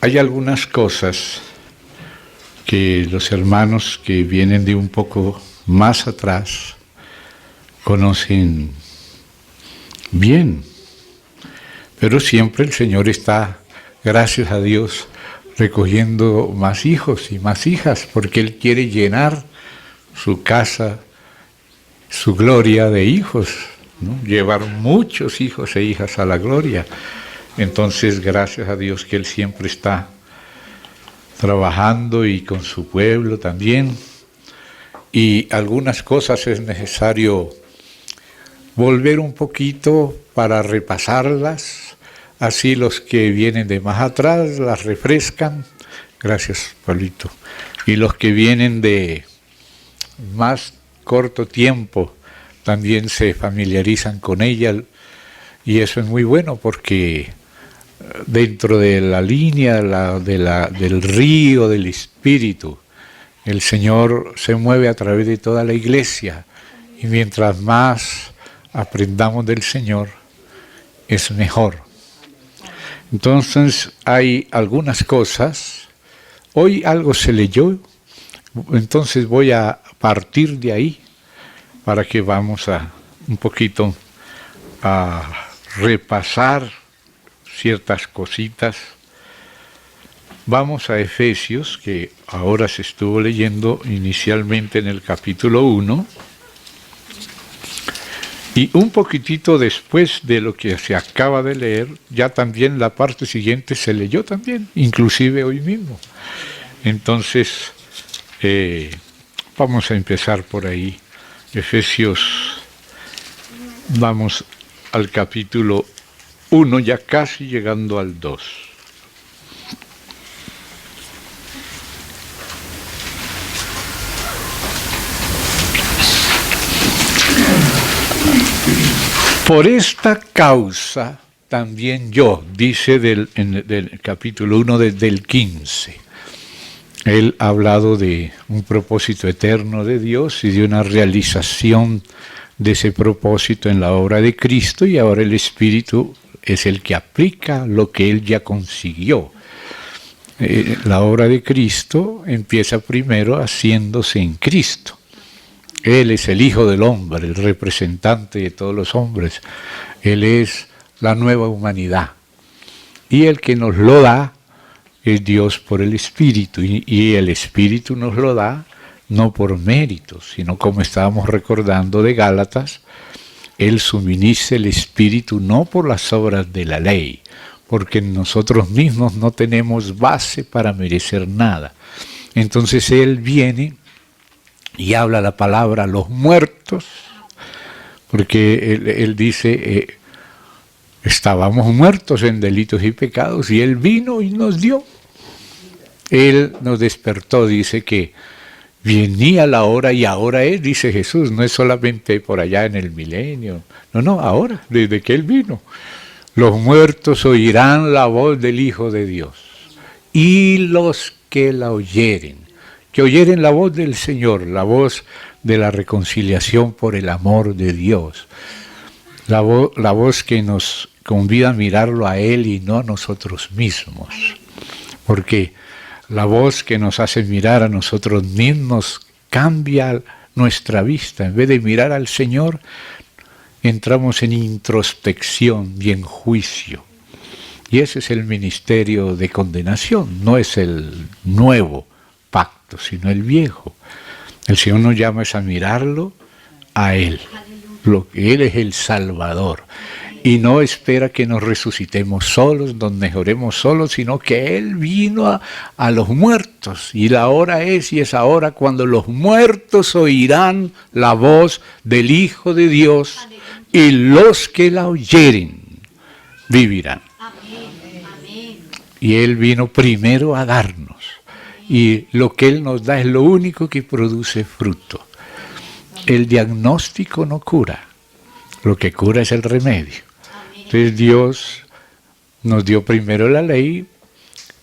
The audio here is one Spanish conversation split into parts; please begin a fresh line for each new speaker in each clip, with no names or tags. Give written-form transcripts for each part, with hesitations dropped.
Hay algunas cosas que los hermanos que vienen de un poco más atrás conocen bien, pero siempre el Señor está, gracias a Dios, recogiendo más hijos y más hijas, porque Él quiere llenar su casa, su gloria de hijos, ¿no? Llevar muchos hijos e hijas a la gloria. Entonces, gracias a Dios que Él siempre está trabajando y con su pueblo también. Y algunas cosas es necesario volver un poquito para repasarlas, así los que vienen de más atrás las refrescan, gracias Pablito, y los que vienen de más corto tiempo también se familiarizan con ella, y eso es muy bueno porque dentro de la línea del río del Espíritu, el Señor se mueve a través de toda la iglesia, y mientras más aprendamos del Señor, es mejor. Entonces hay algunas cosas, hoy algo se leyó, entonces voy a partir de ahí para que vamos a un poquito a repasar ciertas cositas. Vamos a Efesios, que ahora se estuvo leyendo inicialmente en el capítulo 1, y un poquitito después de lo que se acaba de leer, ya también la parte siguiente se leyó también, inclusive hoy mismo. Entonces, vamos a empezar por ahí. Efesios, vamos al capítulo 1, ya casi llegando al 2. Por esta causa también yo, dice en el capítulo 1 desde el 15. Él ha hablado de un propósito eterno de Dios y de una realización de ese propósito en la obra de Cristo, y ahora el Espíritu es el que aplica lo que Él ya consiguió. La obra de Cristo empieza primero haciéndose en Cristo. Él es el Hijo del Hombre, el representante de todos los hombres. Él es la nueva humanidad. Y el que nos lo da es Dios por el Espíritu. Y el Espíritu nos lo da no por méritos, sino como estábamos recordando de Gálatas, Él suministra el Espíritu no por las obras de la ley, porque nosotros mismos no tenemos base para merecer nada. Entonces Él viene y habla la palabra a los muertos, porque él dice, estábamos muertos en delitos y pecados, y Él vino y nos dio. Él nos despertó, dice que venía la hora, y ahora es, dice Jesús, no es solamente por allá en el milenio, no, ahora, desde que Él vino. Los muertos oirán la voz del Hijo de Dios, y los que la oyeren, que oyeren la voz del Señor, la voz de la reconciliación por el amor de Dios, la voz que nos convida a mirarlo a Él y no a nosotros mismos, porque la voz que nos hace mirar a nosotros mismos cambia nuestra vista. En vez de mirar al Señor, entramos en introspección y en juicio. Y ese es el ministerio de condenación, no es el nuevo pacto, sino el viejo. El Señor nos llama a mirarlo a Él, lo que Él es el Salvador, y no espera que nos resucitemos solos, nos mejoremos solos, sino que Él vino a los muertos, y la hora es, y es ahora cuando los muertos oirán la voz del Hijo de Dios, y los que la oyeren vivirán. Y Él vino primero a darnos, y lo que Él nos da es lo único que produce fruto. El diagnóstico no cura, lo que cura es el remedio. Entonces Dios nos dio primero la ley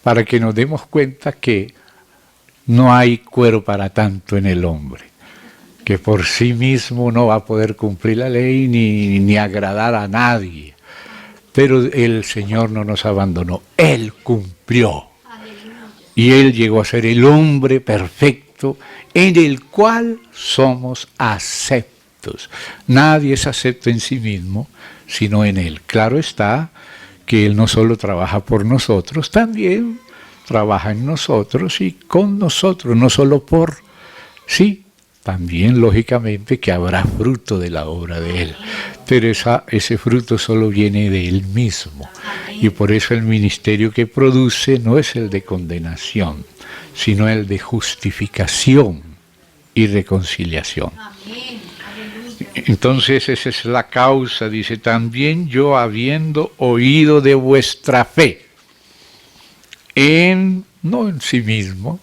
para que nos demos cuenta que no hay cuero para tanto en el hombre, que por sí mismo no va a poder cumplir la ley ni agradar a nadie. Pero el Señor no nos abandonó, Él cumplió Y Él llegó a ser el hombre perfecto en el cual somos aceptos. Nadie es acepto en sí mismo, sino en Él. Claro está que Él no solo trabaja por nosotros, también trabaja en nosotros y con nosotros, no solo por sí, también lógicamente que habrá fruto de la obra de Él, pero ese fruto solo viene de Él mismo. Y por eso el ministerio que produce no es el de condenación, sino el de justificación y reconciliación. Entonces esa es la causa, dice, también yo habiendo oído de vuestra fe, no en sí mismo,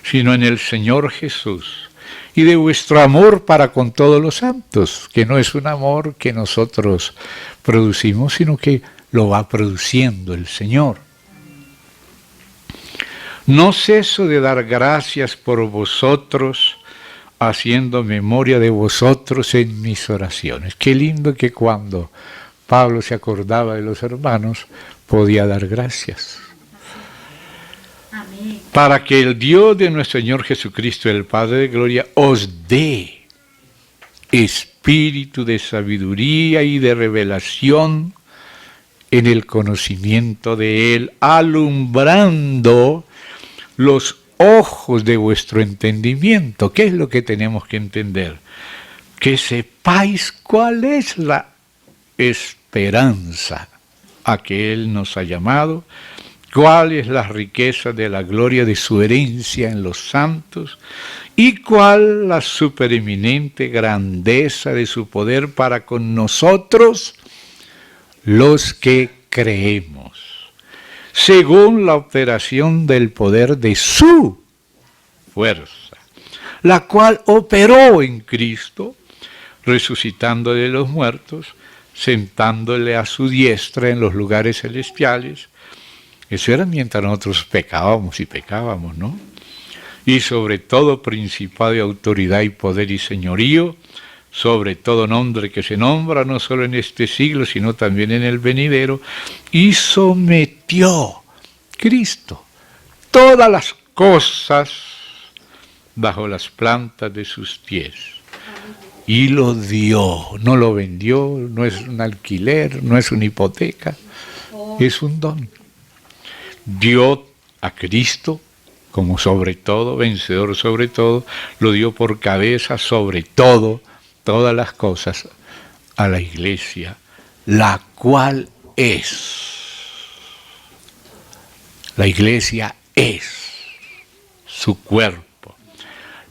sino en el Señor Jesús, y de vuestro amor para con todos los santos, que no es un amor que nosotros producimos, sino que lo va produciendo el Señor. No ceso de dar gracias por vosotros, haciendo memoria de vosotros en mis oraciones. Qué lindo que cuando Pablo se acordaba de los hermanos, podía dar gracias. Amén. Para que el Dios de nuestro Señor Jesucristo, el Padre de Gloria, os dé espíritu de sabiduría y de revelación en el conocimiento de Él, alumbrando los ojos de vuestro entendimiento. ¿Qué es lo que tenemos que entender? Que sepáis cuál es la esperanza a que Él nos ha llamado, cuál es la riqueza de la gloria de su herencia en los santos y cuál la supereminente grandeza de su poder para con nosotros, los que creemos, según la operación del poder de su fuerza, la cual operó en Cristo, resucitando de los muertos, sentándole a su diestra en los lugares celestiales. Eso era mientras nosotros pecábamos, ¿no? Y sobre todo principado y autoridad y poder y señorío, sobre todo nombre que se nombra, no solo en este siglo, sino también en el venidero, y sometió Cristo todas las cosas bajo las plantas de sus pies. Y lo dio, no lo vendió, no es un alquiler, no es una hipoteca, es un don. Dio a Cristo como sobre todo, vencedor sobre todo, lo dio por cabeza sobre todo, todas las cosas, a la iglesia, la cual es. La iglesia es su cuerpo,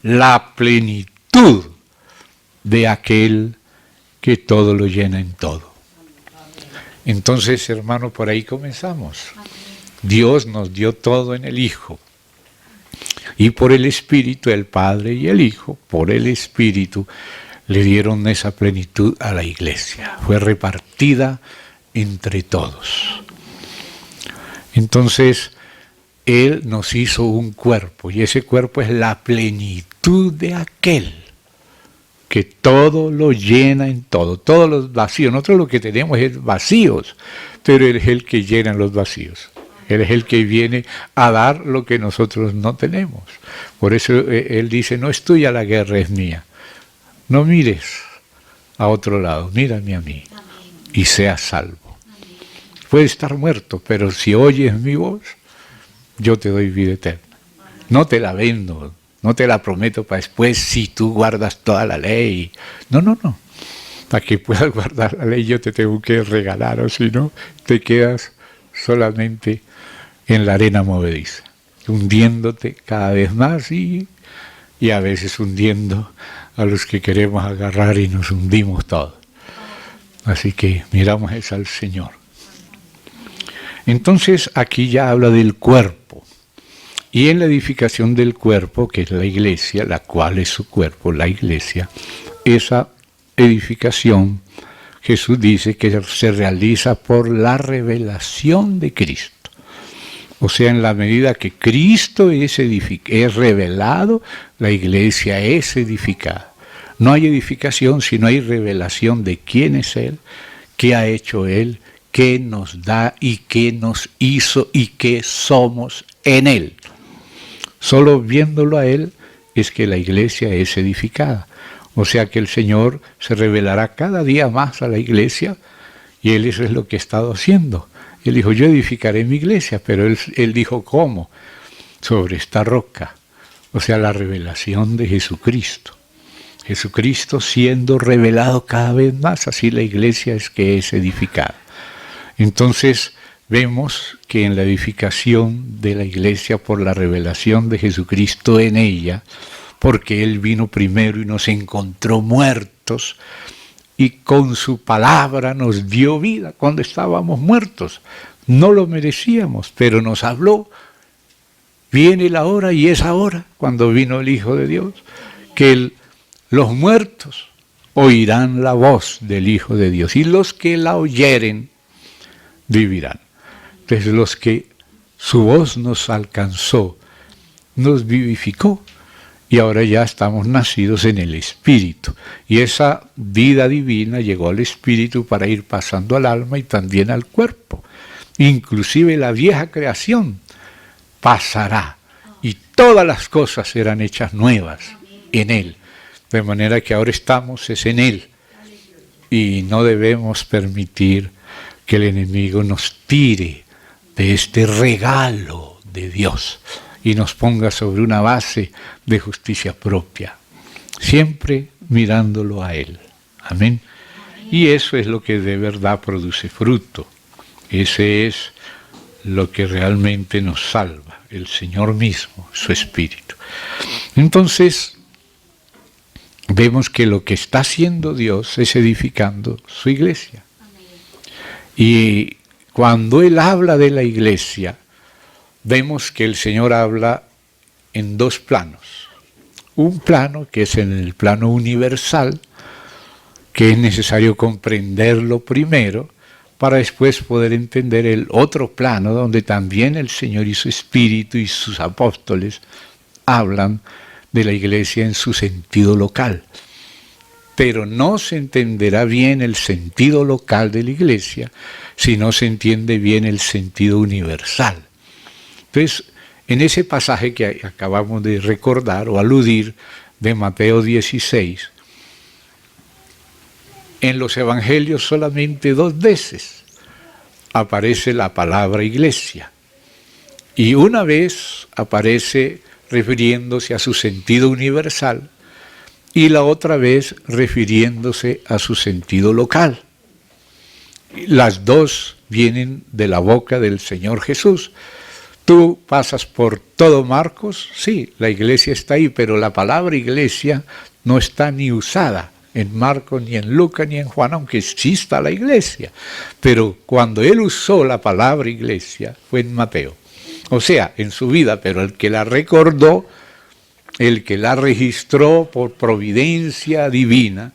la plenitud de aquel que todo lo llena en todo. Entonces, hermano, por ahí comenzamos. Dios nos dio todo en el Hijo. Y por el Espíritu, el Padre y el Hijo, por el Espíritu, le dieron esa plenitud a la iglesia. Fue repartida entre todos. Entonces, Él nos hizo un cuerpo, y ese cuerpo es la plenitud de aquel que todo lo llena en todo, todos los vacíos. Nosotros lo que tenemos es vacíos, pero Él es el que llena los vacíos. Él es el que viene a dar lo que nosotros no tenemos. Por eso Él dice, no es tuya la guerra, es mía. No mires a otro lado, mírame a mí y seas salvo. Puedes estar muerto, pero si oyes mi voz, yo te doy vida eterna. No te la vendo, no te la prometo para después si tú guardas toda la ley. No. Para que puedas guardar la ley yo te tengo que regalar, o si no, te quedas solamente en la arena movediza, hundiéndote cada vez más y a veces hundiendo a los que queremos agarrar y nos hundimos todos. Así que miramos es al Señor. Entonces aquí ya habla del cuerpo, y en la edificación del cuerpo, que es la iglesia, la cual es su cuerpo, la iglesia, esa edificación, Jesús dice que se realiza por la revelación de Cristo. O sea, en la medida que Cristo es revelado, la iglesia es edificada. No hay edificación si no hay revelación de quién es Él, qué ha hecho Él, qué nos da y qué nos hizo y qué somos en Él. Solo viéndolo a Él es que la iglesia es edificada. O sea que el Señor se revelará cada día más a la iglesia y Él eso es lo que ha estado haciendo. Él dijo, yo edificaré mi iglesia, pero Él dijo, ¿cómo? Sobre esta roca. O sea, la revelación de Jesucristo. Jesucristo siendo revelado cada vez más, así la iglesia es que es edificada. Entonces vemos que en la edificación de la iglesia por la revelación de Jesucristo en ella, porque Él vino primero y nos encontró muertos, y con su palabra nos dio vida cuando estábamos muertos. No lo merecíamos, pero nos habló. Viene la hora y es ahora, cuando vino el Hijo de Dios, que los muertos oirán la voz del Hijo de Dios, y los que la oyeren vivirán. Entonces los que su voz nos alcanzó, nos vivificó, y ahora ya estamos nacidos en el Espíritu. Y esa vida divina llegó al Espíritu para ir pasando al alma y también al cuerpo. Inclusive la vieja creación pasará y todas las cosas serán hechas nuevas en Él. De manera que ahora estamos es en Él. Y no debemos permitir que el enemigo nos tire de este regalo de Dios y nos ponga sobre una base de justicia propia, siempre mirándolo a Él. Amén. Y eso es lo que de verdad produce fruto. Ese es lo que realmente nos salva, el Señor mismo, su Espíritu. Entonces, vemos que lo que está haciendo Dios es edificando su iglesia. Y cuando Él habla de la iglesia, vemos que el Señor habla en dos planos. Un plano que es en el plano universal, que es necesario comprenderlo primero, para después poder entender el otro plano, donde también el Señor y su Espíritu y sus apóstoles hablan de la iglesia en su sentido local. Pero no se entenderá bien el sentido local de la iglesia si no se entiende bien el sentido universal. Entonces, en ese pasaje que acabamos de recordar o aludir de Mateo 16, en los evangelios solamente 2 veces aparece la palabra iglesia. Y una vez aparece refiriéndose a su sentido universal y la otra vez refiriéndose a su sentido local. Las dos vienen de la boca del Señor Jesús. Tú pasas por todo Marcos, sí, la iglesia está ahí, pero la palabra iglesia no está ni usada en Marcos, ni en Lucas, ni en Juan, aunque exista la iglesia. Pero cuando Él usó la palabra iglesia fue en Mateo. O sea, en su vida, pero el que la recordó, el que la registró por providencia divina,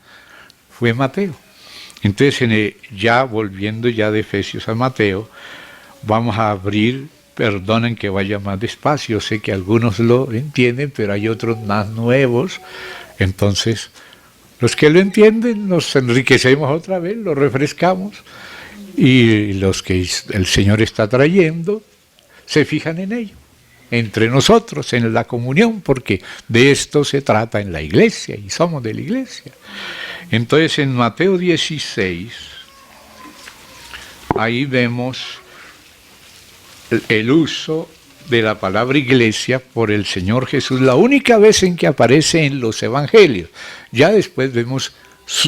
fue Mateo. Entonces, ya volviendo ya de Efesios a Mateo, vamos a abrir. Perdonen que vaya más despacio, sé que algunos lo entienden, pero hay otros más nuevos. Entonces, los que lo entienden, nos enriquecemos otra vez, lo refrescamos, y los que el Señor está trayendo, se fijan en ello, entre nosotros, en la comunión, porque de esto se trata en la iglesia, y somos de la iglesia. Entonces, en Mateo 16, ahí vemos el uso de la palabra iglesia por el Señor Jesús, la única vez en que aparece en los evangelios. Ya después vemos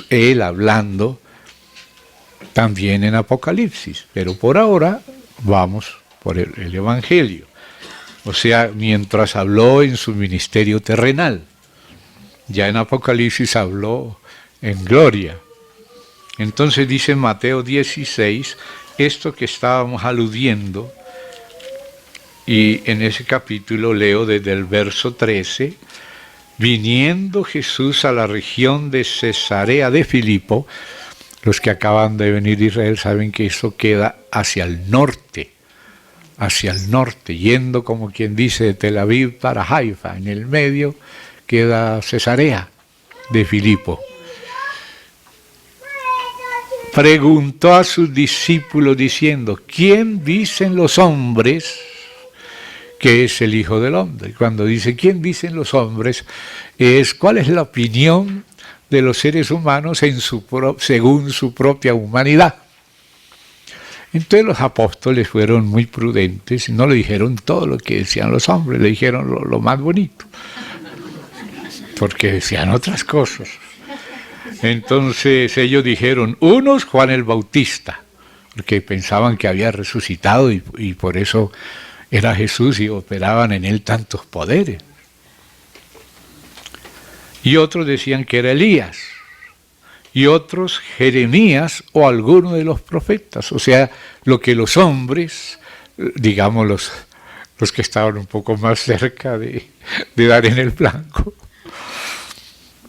Él hablando también en Apocalipsis, pero por ahora vamos por el evangelio. O sea, mientras habló en su ministerio terrenal, ya en Apocalipsis habló en gloria. Entonces dice Mateo 16, esto que estábamos aludiendo. Y en ese capítulo leo desde el verso 13, viniendo Jesús a la región de Cesarea de Filipo, los que acaban de venir de Israel saben que eso queda hacia el norte, yendo como quien dice de Tel Aviv para Haifa, en el medio queda Cesarea de Filipo. Preguntó a sus discípulos diciendo, ¿quién dicen los hombres que es el Hijo del Hombre. Cuando dice, ¿quién dicen los hombres? Es cuál es la opinión de los seres humanos según su propia humanidad. Entonces los apóstoles fueron muy prudentes, no le dijeron todo lo que decían los hombres, le dijeron lo más bonito, porque decían otras cosas. Entonces ellos dijeron, unos Juan el Bautista, porque pensaban que había resucitado y por eso era Jesús y operaban en él tantos poderes. Y otros decían que era Elías, y otros Jeremías o alguno de los profetas, o sea, lo que los hombres, digamos los que estaban un poco más cerca de dar en el blanco,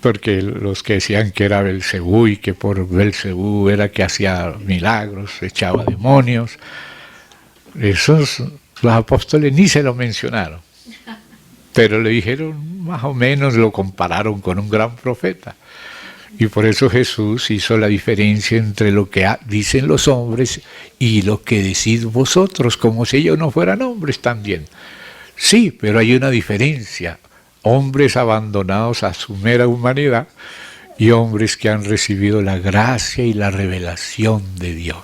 porque los que decían que era Belcebú y que por Belcebú era que hacía milagros, echaba demonios, esos los apóstoles ni se lo mencionaron, pero le dijeron más o menos, lo compararon con un gran profeta. Y por eso Jesús hizo la diferencia entre lo que dicen los hombres y lo que decís vosotros, como si ellos no fueran hombres también. Sí, pero hay una diferencia. Hombres abandonados a su mera humanidad y hombres que han recibido la gracia y la revelación de Dios.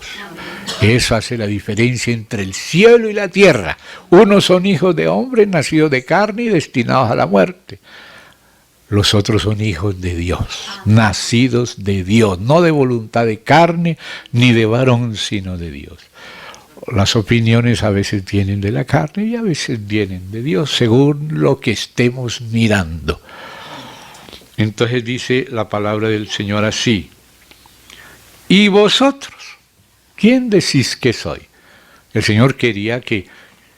Eso hace la diferencia entre el cielo y la tierra. Unos son hijos de hombres nacidos de carne y destinados a la muerte. Los otros son hijos de Dios, nacidos de Dios, no de voluntad de carne ni de varón, sino de Dios. Las opiniones a veces vienen de la carne y a veces vienen de Dios, según lo que estemos mirando. Entonces dice la palabra del Señor así, ¿y vosotros? ¿Quién decís que soy? El Señor quería que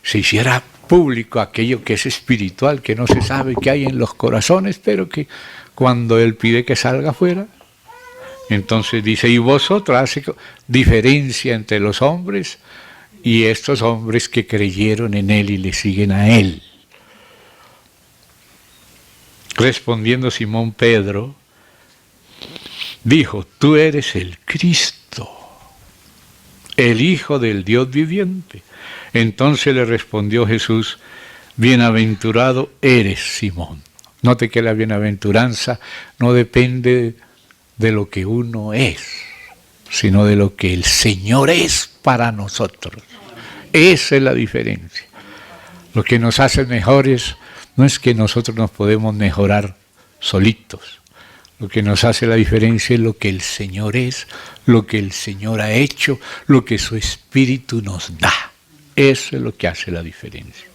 se hiciera público aquello que es espiritual, que no se sabe qué hay en los corazones, pero que cuando Él pide que salga afuera, entonces dice, y vosotros, hace diferencia entre los hombres y estos hombres que creyeron en Él y le siguen a Él. Respondiendo Simón Pedro, dijo, tú eres el Cristo, el Hijo del Dios viviente. Entonces le respondió Jesús, bienaventurado eres Simón. Note que la bienaventuranza no depende de lo que uno es, sino de lo que el Señor es para nosotros. Esa es la diferencia. Lo que nos hace mejores no es que nosotros nos podemos mejorar solitos. Lo que nos hace la diferencia es lo que el Señor es, lo que el Señor ha hecho, lo que su Espíritu nos da. Eso es lo que hace la diferencia.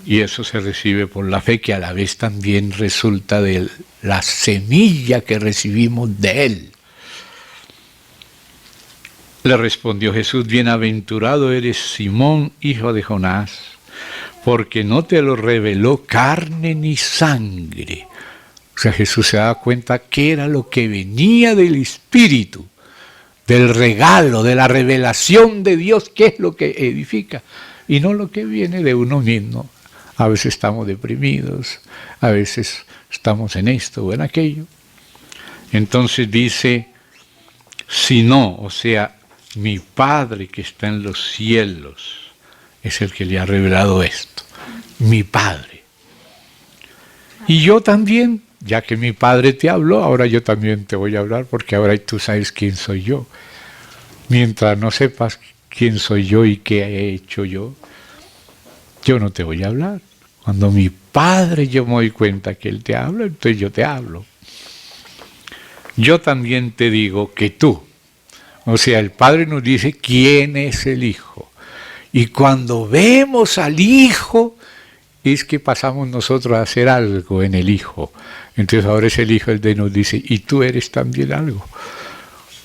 Y eso se recibe por la fe, que a la vez también resulta de la semilla que recibimos de Él. Le respondió Jesús, bienaventurado eres Simón, hijo de Jonás, porque no te lo reveló carne ni sangre. O sea, Jesús se daba cuenta que era lo que venía del Espíritu, del regalo, de la revelación de Dios, que es lo que edifica, y no lo que viene de uno mismo. A veces estamos deprimidos, a veces estamos en esto o en aquello. Entonces dice, si no, o sea, mi Padre que está en los cielos es el que le ha revelado esto, mi Padre. Y yo también, ya que mi Padre te habló, ahora yo también te voy a hablar, porque ahora tú sabes quién soy yo. Mientras no sepas quién soy yo y qué he hecho yo no te voy a hablar. Cuando mi Padre yo me doy cuenta que Él te habla, entonces yo te hablo. Yo también te digo que tú, o sea, el Padre nos dice quién es el Hijo. Y cuando vemos al Hijo, es que pasamos nosotros a hacer algo en el Hijo. Entonces ahora es el Hijo el que nos dice, y tú eres también algo.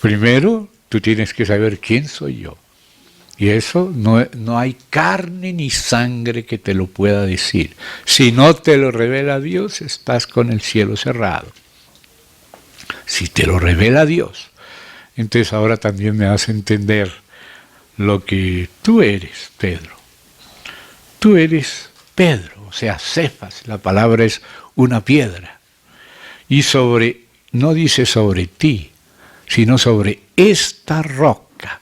Primero, tú tienes que saber quién soy yo. Y eso no hay carne ni sangre que te lo pueda decir. Si no te lo revela Dios, estás con el cielo cerrado. Si te lo revela Dios, entonces ahora también me hace entender lo que tú eres, Pedro. Tú eres Pedro, o sea, Cefas, la palabra es una piedra. Y no dice sobre ti, sino sobre esta roca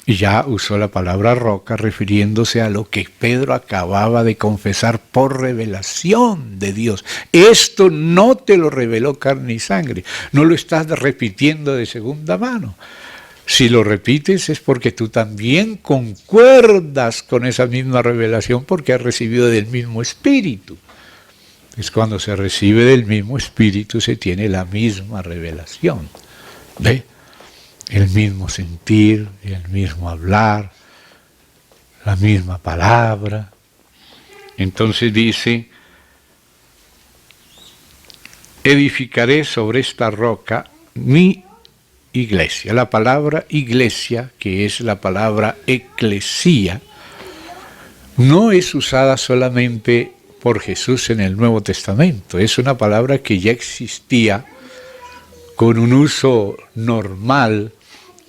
Y ya usó la palabra roca refiriéndose a lo que Pedro acababa de confesar por revelación de Dios. Esto no te lo reveló carne y sangre, no lo estás repitiendo de segunda mano. Si lo repites es porque tú también concuerdas con esa misma revelación porque has recibido del mismo Espíritu. Es cuando se recibe del mismo Espíritu se tiene la misma revelación. ¿Ve? El mismo sentir, el mismo hablar, la misma palabra. Entonces dice, edificaré sobre esta roca mi iglesia. La palabra iglesia, que es la palabra eclesía, no es usada solamente por Jesús en el Nuevo Testamento, es una palabra que ya existía con un uso normal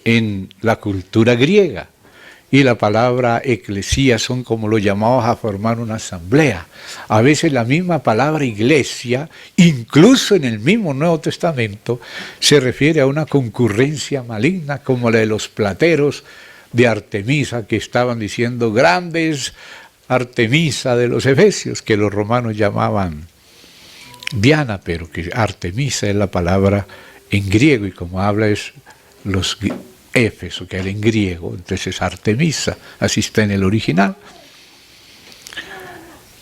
en la cultura griega. Y la palabra eclesía son como lo llamamos a formar una asamblea. A veces la misma palabra iglesia, incluso en el mismo Nuevo Testamento, se refiere a una concurrencia maligna como la de los plateros de Artemisa, que estaban diciendo grandes Artemisa de los Efesios, que los romanos llamaban Diana, pero que Artemisa es la palabra en griego, y como habla es los Éfeso, que era en griego, entonces es Artemisa, así está en el original.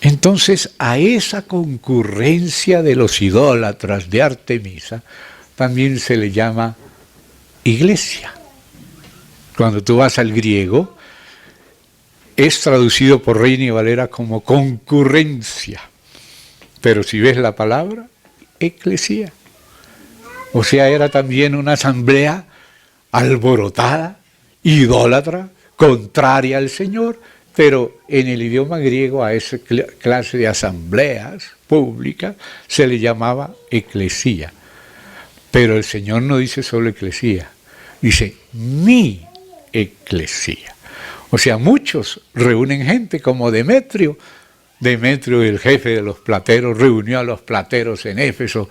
Entonces a esa concurrencia de los idólatras de Artemisa también se le llama iglesia. Cuando tú vas al griego, es traducido por Reina y Valera como concurrencia, pero si ves la palabra, eclesía. O sea, era también una asamblea alborotada, idólatra, contraria al Señor, pero en el idioma griego a esa clase de asambleas públicas se le llamaba eclesía. Pero el Señor no dice solo eclesía, dice mi eclesía. O sea, muchos reúnen gente como Demetrio. Demetrio, el jefe de los plateros, reunió a los plateros en Éfeso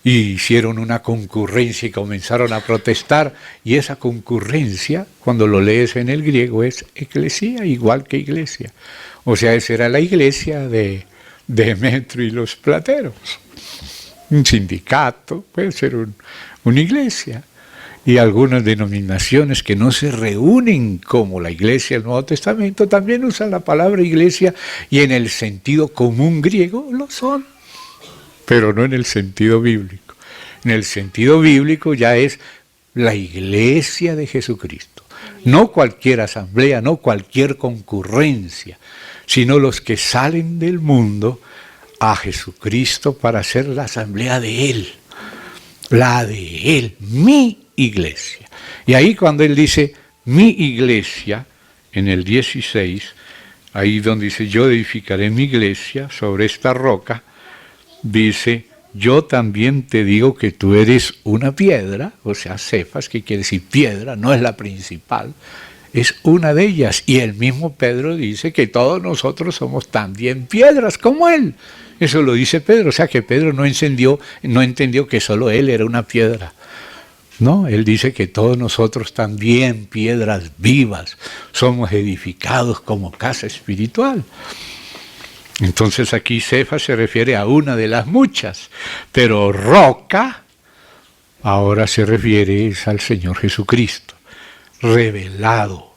y hicieron una concurrencia y comenzaron a protestar. Y esa concurrencia, cuando lo lees en el griego, es eclesía, igual que iglesia. O sea, esa era la iglesia de Demetrio y los plateros. Un sindicato, puede ser una iglesia. Y algunas denominaciones que no se reúnen como la iglesia del Nuevo Testamento también usan la palabra iglesia y en el sentido común griego lo son, pero no en el sentido bíblico. En el sentido bíblico ya es la iglesia de Jesucristo. No cualquier asamblea, no cualquier concurrencia, sino los que salen del mundo a Jesucristo para hacer la asamblea de Él. La de Él, mi iglesia. Y ahí cuando Él dice, mi iglesia, en el 16, ahí donde dice, yo edificaré mi iglesia sobre esta roca, dice, yo también te digo que tú eres una piedra, o sea, Cefas, que quiere decir piedra, no es la principal, es una de ellas. Y el mismo Pedro dice que todos nosotros somos también piedras como Él. Eso lo dice Pedro, o sea que Pedro no entendió que solo él era una piedra. No, él dice que todos nosotros también, piedras vivas, somos edificados como casa espiritual. Entonces aquí Cefas se refiere a una de las muchas, pero roca ahora se refiere al Señor Jesucristo, revelado.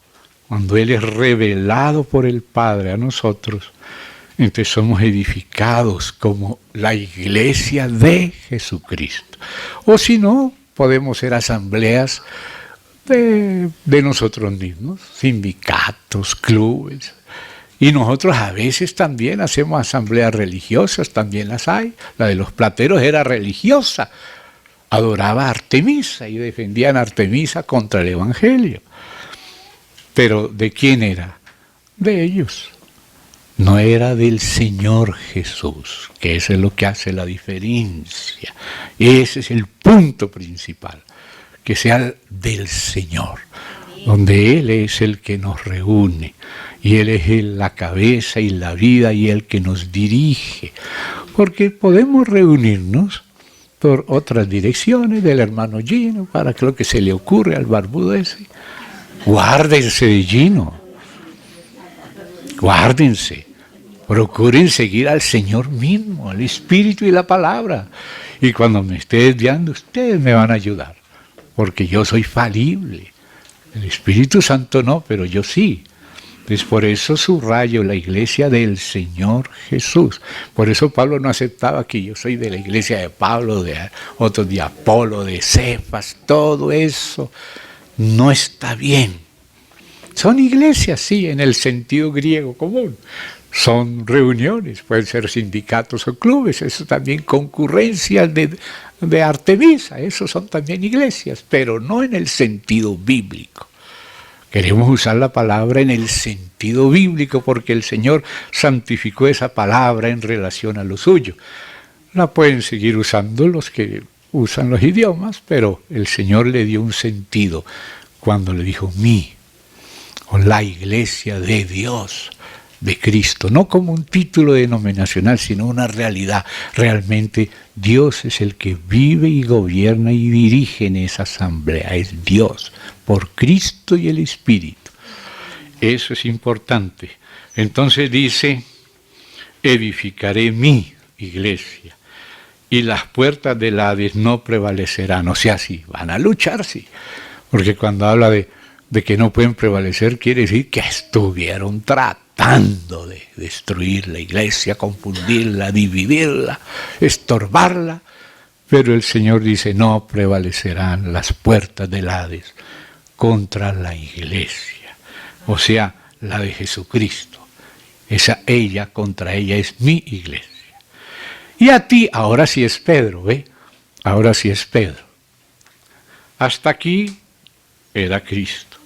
Cuando Él es revelado por el Padre a nosotros, entonces somos edificados como la iglesia de Jesucristo. O si no, podemos ser asambleas de nosotros mismos, sindicatos, clubes. Y nosotros a veces también hacemos asambleas religiosas, también las hay. La de los plateros era religiosa, adoraba a Artemisa y defendían a Artemisa contra el Evangelio. Pero ¿de quién era? De ellos. No era del Señor Jesús, que eso es lo que hace la diferencia. Ese es el punto principal, que sea del Señor, donde Él es el que nos reúne, y Él es la cabeza y la vida y el que nos dirige. Porque podemos reunirnos por otras direcciones del hermano Gino, para que lo que se le ocurre al barbudo ese. Guárdense de Gino. Guárdense. Procuren seguir al Señor mismo, al Espíritu y la Palabra. Y cuando me esté desviando, ustedes me van a ayudar. Porque yo soy falible. El Espíritu Santo no, pero yo sí. Es por eso subrayo la iglesia del Señor Jesús. Por eso Pablo no aceptaba que yo soy de la iglesia de Pablo, de otros de Apolo, de Cefas. Todo eso no está bien. Son iglesias, sí, en el sentido griego común. Son reuniones, pueden ser sindicatos o clubes, eso también concurrencias de Artemisa, eso son también iglesias, pero no en el sentido bíblico. Queremos usar la palabra en el sentido bíblico porque el Señor santificó esa palabra en relación a lo suyo. La pueden seguir usando los que usan los idiomas, pero el Señor le dio un sentido cuando le dijo mi, o la iglesia de Dios, de Cristo, no como un título denominacional, sino una realidad. Realmente Dios es el que vive y gobierna y dirige en esa asamblea, es Dios, por Cristo y el Espíritu. Eso es importante. Entonces dice, edificaré mi iglesia y las puertas del Hades no prevalecerán. O sea, sí, van a luchar, sí. Porque cuando habla de que no pueden prevalecer, quiere decir que estuvieron tratando de destruir la iglesia, confundirla, dividirla, estorbarla. Pero el Señor dice, no prevalecerán las puertas del Hades contra la iglesia. O sea, la de Jesucristo. Ella, contra ella es mi iglesia. Y a ti, ahora sí es Pedro, ¿ve? Ahora sí es Pedro. Hasta aquí era Cristo.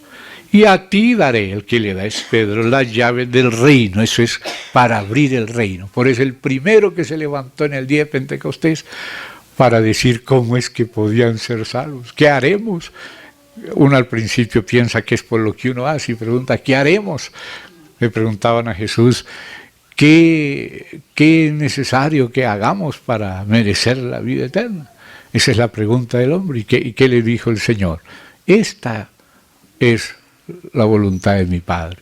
Y a ti daré, el que le da es Pedro, las llaves del reino. Eso es para abrir el reino. Por eso el primero que se levantó en el día de Pentecostés para decir cómo es que podían ser salvos. ¿Qué haremos? Uno al principio piensa que es por lo que uno hace y pregunta, ¿qué haremos? Le preguntaban a Jesús, ¿qué es necesario que hagamos para merecer la vida eterna? Esa es la pregunta del hombre. ¿Y qué le dijo el Señor? Esta es la voluntad de mi Padre,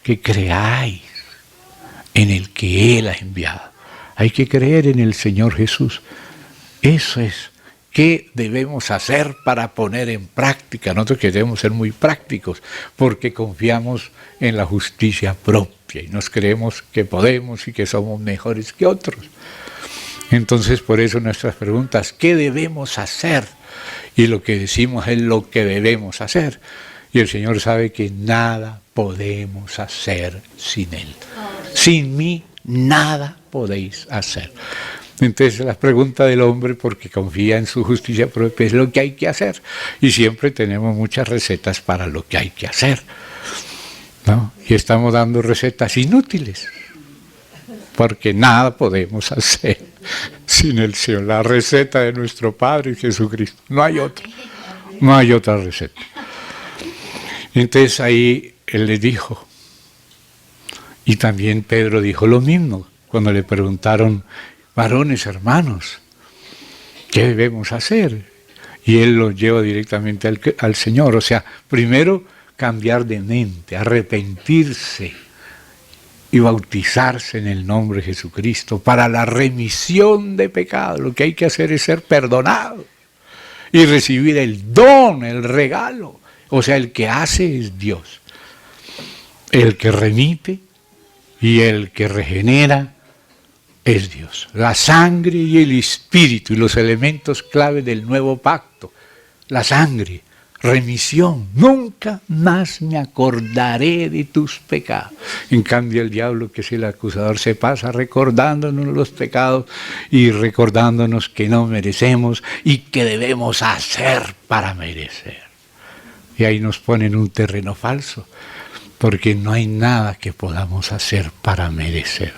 que creáis en el que Él ha enviado. Hay que creer en el Señor Jesús. Eso es. ¿Qué debemos hacer para poner en práctica? Nosotros queremos ser muy prácticos porque confiamos en la justicia propia y nos creemos que podemos y que somos mejores que otros. Entonces, por eso nuestras preguntas, ¿qué debemos hacer? Y lo que decimos es lo que debemos hacer. Y el Señor sabe que nada podemos hacer sin Él. Sin mí, nada podéis hacer. Entonces la pregunta del hombre, porque confía en su justicia propia, es lo que hay que hacer. Y siempre tenemos muchas recetas para lo que hay que hacer, ¿no? Y estamos dando recetas inútiles, porque nada podemos hacer sin el Señor. La receta de nuestro Padre Jesucristo. No hay otra. No hay otra receta. Entonces ahí Él les dijo, y también Pedro dijo lo mismo, cuando le preguntaron, varones hermanos, ¿qué debemos hacer? Y Él los lleva directamente al Señor. O sea, primero cambiar de mente, arrepentirse y bautizarse en el nombre de Jesucristo para la remisión de pecados. Lo que hay que hacer es ser perdonado y recibir el don, el regalo. O sea, el que hace es Dios. El que remite y el que regenera es Dios. La sangre y el espíritu y los elementos clave del nuevo pacto. La sangre, remisión. Nunca más me acordaré de tus pecados. En cambio el diablo, que es el acusador, se pasa recordándonos los pecados y recordándonos que no merecemos y que debemos hacer para merecer. Y ahí nos ponen un terreno falso, porque no hay nada que podamos hacer para merecer.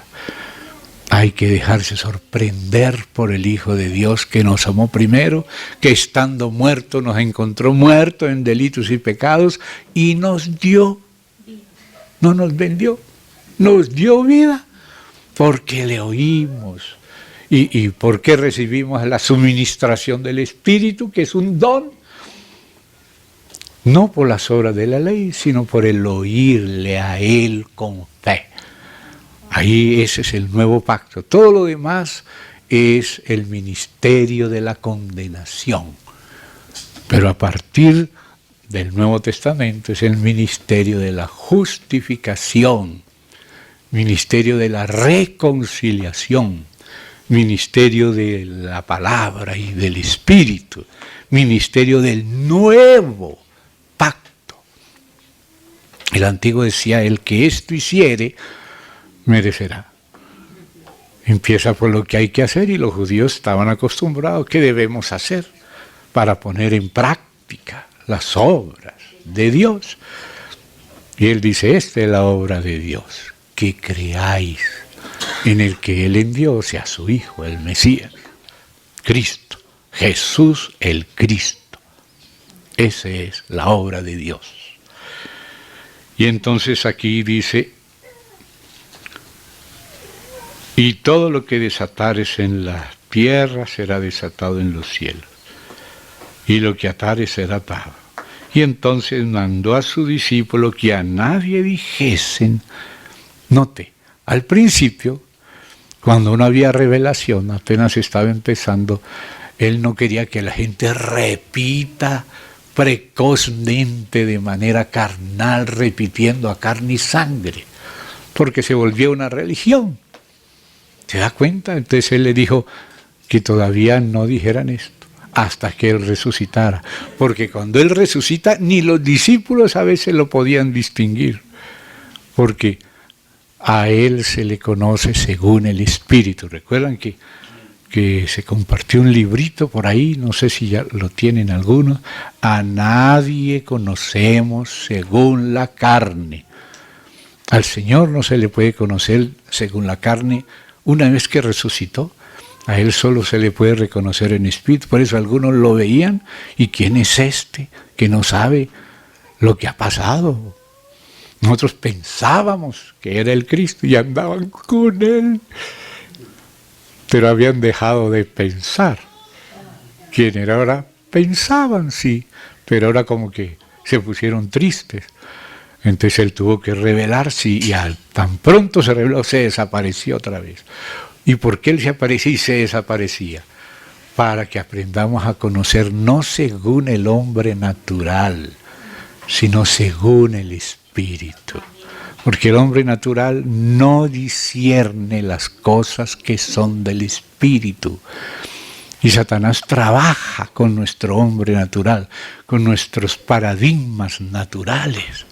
Hay que dejarse sorprender por el Hijo de Dios que nos amó primero, que estando muerto nos encontró muertos en delitos y pecados y nos dio, no nos vendió, nos dio vida porque le oímos y porque recibimos la suministración del Espíritu, que es un don. no por las obras de la ley, sino por el oírle a Él con fe. Ahí ese es el nuevo pacto. Todo lo demás es el ministerio de la condenación. Pero a partir del Nuevo Testamento es el ministerio de la justificación, ministerio de la reconciliación, ministerio de la palabra y del Espíritu, ministerio del nuevo pacto. El antiguo decía, el que esto hiciere, merecerá. Empieza por lo que hay que hacer y los judíos estaban acostumbrados, ¿qué debemos hacer para poner en práctica las obras de Dios? Y él dice, esta es la obra de Dios, que creáis en el que Él envió, o sea, su Hijo, el Mesías, Cristo, Jesús el Cristo. Esa es la obra de Dios. Y entonces aquí dice, y todo lo que desatares en la tierra será desatado en los cielos, y lo que atares será atado. Y entonces mandó a su discípulo que a nadie dijesen, note, al principio, cuando no había revelación, apenas estaba empezando, él no quería que la gente repita precozmente, de manera carnal, repitiendo a carne y sangre, porque se volvía una religión. ¿Se da cuenta? Entonces él le dijo que todavía no dijeran esto, hasta que él resucitara, porque cuando él resucita, ni los discípulos a veces lo podían distinguir, porque a él se le conoce según el Espíritu. Recuerdan que se compartió un librito por ahí, no sé si ya lo tienen algunos, a nadie conocemos según la carne. Al Señor no se le puede conocer según la carne una vez que resucitó. A Él solo se le puede reconocer en espíritu. Por eso algunos lo veían, ¿y quién es este que no sabe lo que ha pasado? Nosotros pensábamos que era el Cristo y andaban con Él, pero habían dejado de pensar quién era. Ahora pensaban, sí, pero ahora como que se pusieron tristes. Entonces Él tuvo que revelarse y tan pronto se reveló, se desapareció otra vez. ¿Y por qué Él se aparecía y se desaparecía? Para que aprendamos a conocer no según el hombre natural, sino según el Espíritu. Porque el hombre natural no discierne las cosas que son del Espíritu. Y Satanás trabaja con nuestro hombre natural, con nuestros paradigmas naturales.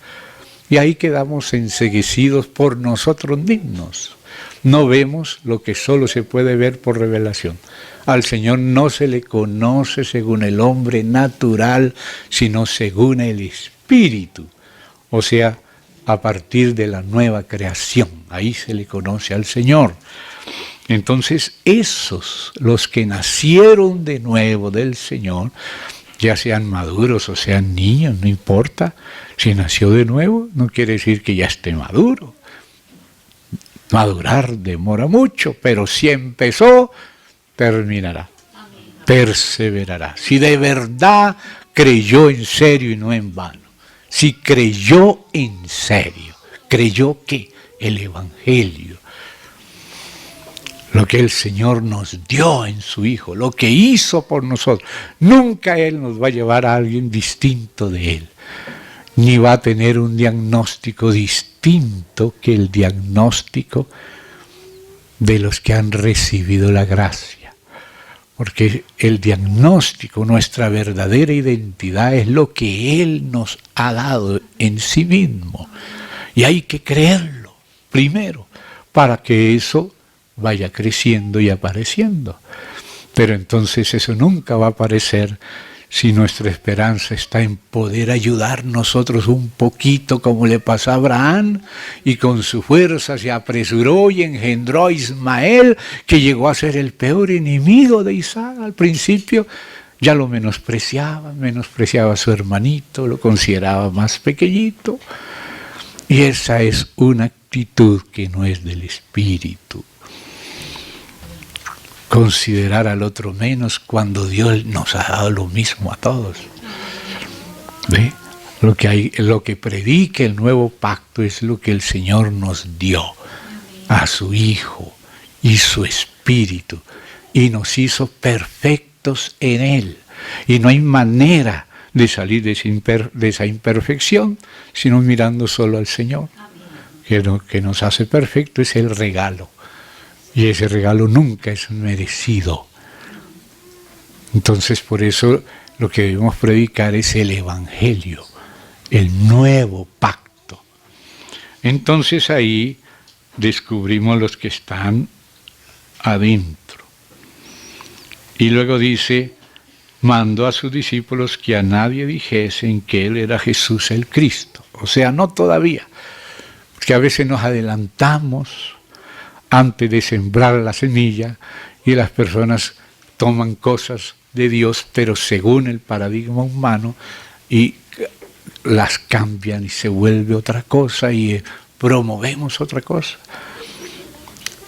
Y ahí quedamos enceguecidos por nosotros mismos. No vemos lo que solo se puede ver por revelación. Al Señor no se le conoce según el hombre natural, sino según el Espíritu. O sea, a partir de la nueva creación. Ahí se le conoce al Señor. Entonces, esos, los que nacieron de nuevo del Señor, ya sean maduros o sean niños, no importa. Si nació de nuevo, no quiere decir que ya esté maduro. Madurar demora mucho, pero si empezó, terminará. Perseverará. Si de verdad creyó en serio y no en vano. Si creyó en serio. ¿Creyó qué? El Evangelio. Lo que el Señor nos dio en su Hijo, lo que hizo por nosotros. Nunca Él nos va a llevar a alguien distinto de Él, ni va a tener un diagnóstico distinto que el diagnóstico de los que han recibido la gracia. Porque el diagnóstico, nuestra verdadera identidad, es lo que Él nos ha dado en sí mismo. Y hay que creerlo primero, para que eso vaya creciendo y apareciendo. Pero entonces eso nunca va a aparecer si nuestra esperanza está en poder ayudar nosotros un poquito, como le pasó a Abraham, y con su fuerza se apresuró y engendró a Ismael, que llegó a ser el peor enemigo de Isaac. Al principio ya lo menospreciaba a su hermanito, lo consideraba más pequeñito. Y esa es una actitud que no es del Espíritu. Considerar al otro menos cuando Dios nos ha dado lo mismo a todos. ¿Ve? Lo que predica el nuevo pacto es lo que el Señor nos dio a su Hijo y su Espíritu, y nos hizo perfectos en Él. Y no hay manera de salir de esa imperfección, sino mirando solo al Señor, que nos hace perfectos. Es el regalo, y ese regalo nunca es merecido. Entonces, por eso lo que debemos predicar es el Evangelio, el nuevo pacto. Entonces ahí descubrimos los que están adentro. Y luego dice, mandó a sus discípulos que a nadie dijesen que Él era Jesús el Cristo. O sea, no todavía, porque a veces nos adelantamos antes de sembrar la semilla y las personas toman cosas de Dios, pero según el paradigma humano, y las cambian y se vuelve otra cosa y promovemos otra cosa.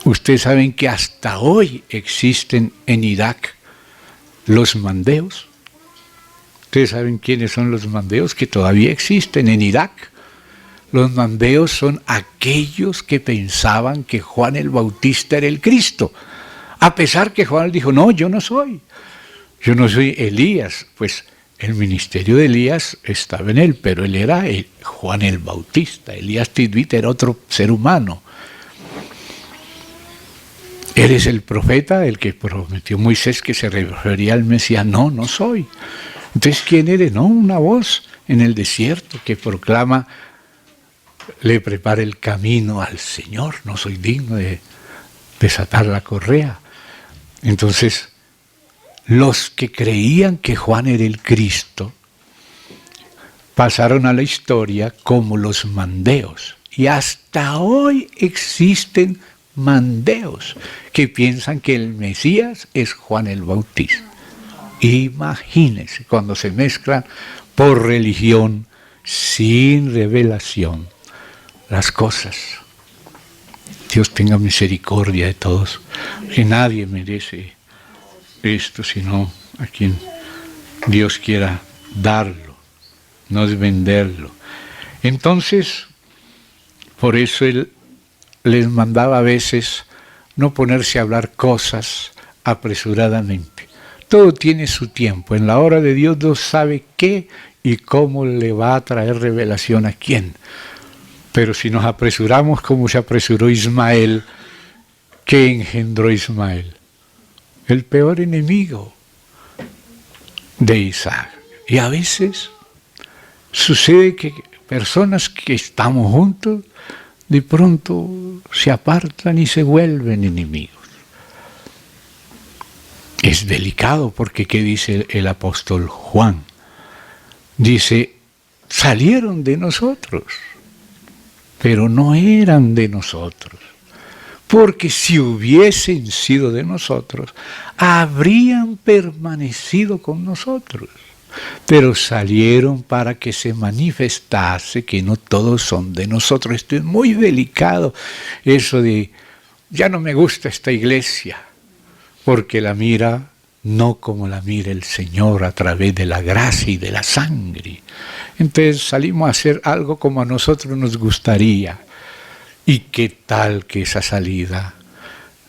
Ustedes saben que hasta hoy existen en Irak los mandeos. Ustedes saben quiénes son los mandeos, que todavía existen en Irak. Los mandeos son aquellos que pensaban que Juan el Bautista era el Cristo, a pesar que Juan dijo, no, yo no soy Elías. Pues el ministerio de Elías estaba en él, pero él era Juan el Bautista. Elías Tidbit era otro ser humano. ¿Eres el profeta, el que prometió Moisés que se refería al Mesías? No, no soy. Entonces, ¿quién eres? No, una voz en el desierto que proclama, le prepara el camino al Señor. No soy digno de desatar la correa. Entonces, los que creían que Juan era el Cristo pasaron a la historia como los mandeos. Y hasta hoy existen mandeos que piensan que el Mesías es Juan el Bautista. Imagínense cuando se mezclan por religión, sin revelación, las cosas. Dios tenga misericordia de todos, que nadie merece esto, sino a quien Dios quiera darlo, no es venderlo. Entonces, por eso Él les mandaba a veces no ponerse a hablar cosas apresuradamente. Todo tiene su tiempo. En la hora de Dios, Dios sabe qué y cómo le va a traer revelación a quién. Pero si nos apresuramos como se apresuró Ismael, ¿qué engendró Ismael? El peor enemigo de Isaac. Y a veces sucede que personas que estamos juntos, de pronto se apartan y se vuelven enemigos. Es delicado porque, ¿qué dice el apóstol Juan? Dice, salieron de nosotros, pero no eran de nosotros. Porque si hubiesen sido de nosotros, habrían permanecido con nosotros. Pero salieron para que se manifestase que no todos son de nosotros. Esto es muy delicado, eso de, ya no me gusta esta iglesia, porque la mira no como la mira el Señor a través de la gracia y de la sangre. Entonces salimos a hacer algo como a nosotros nos gustaría. ¿Y qué tal que esa salida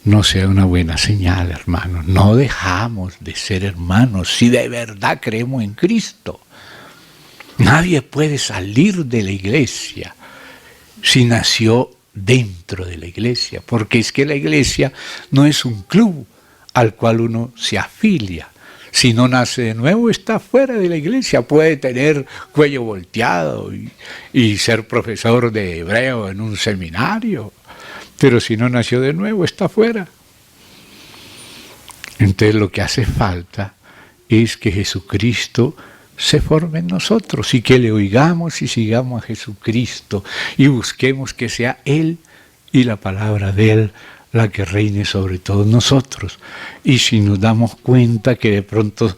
no sea una buena señal, hermanos? No dejamos de ser hermanos si de verdad creemos en Cristo. Nadie puede salir de la iglesia si nació dentro de la iglesia, porque es que la iglesia no es un club al cual uno se afilia. Si no nace de nuevo, está fuera de la iglesia. Puede tener cuello volteado y ser profesor de hebreo en un seminario, pero si no nació de nuevo, está fuera. Entonces lo que hace falta es que Jesucristo se forme en nosotros y que le oigamos y sigamos a Jesucristo y busquemos que sea Él y la palabra de Él la que reine sobre todos nosotros. Y si nos damos cuenta que de pronto,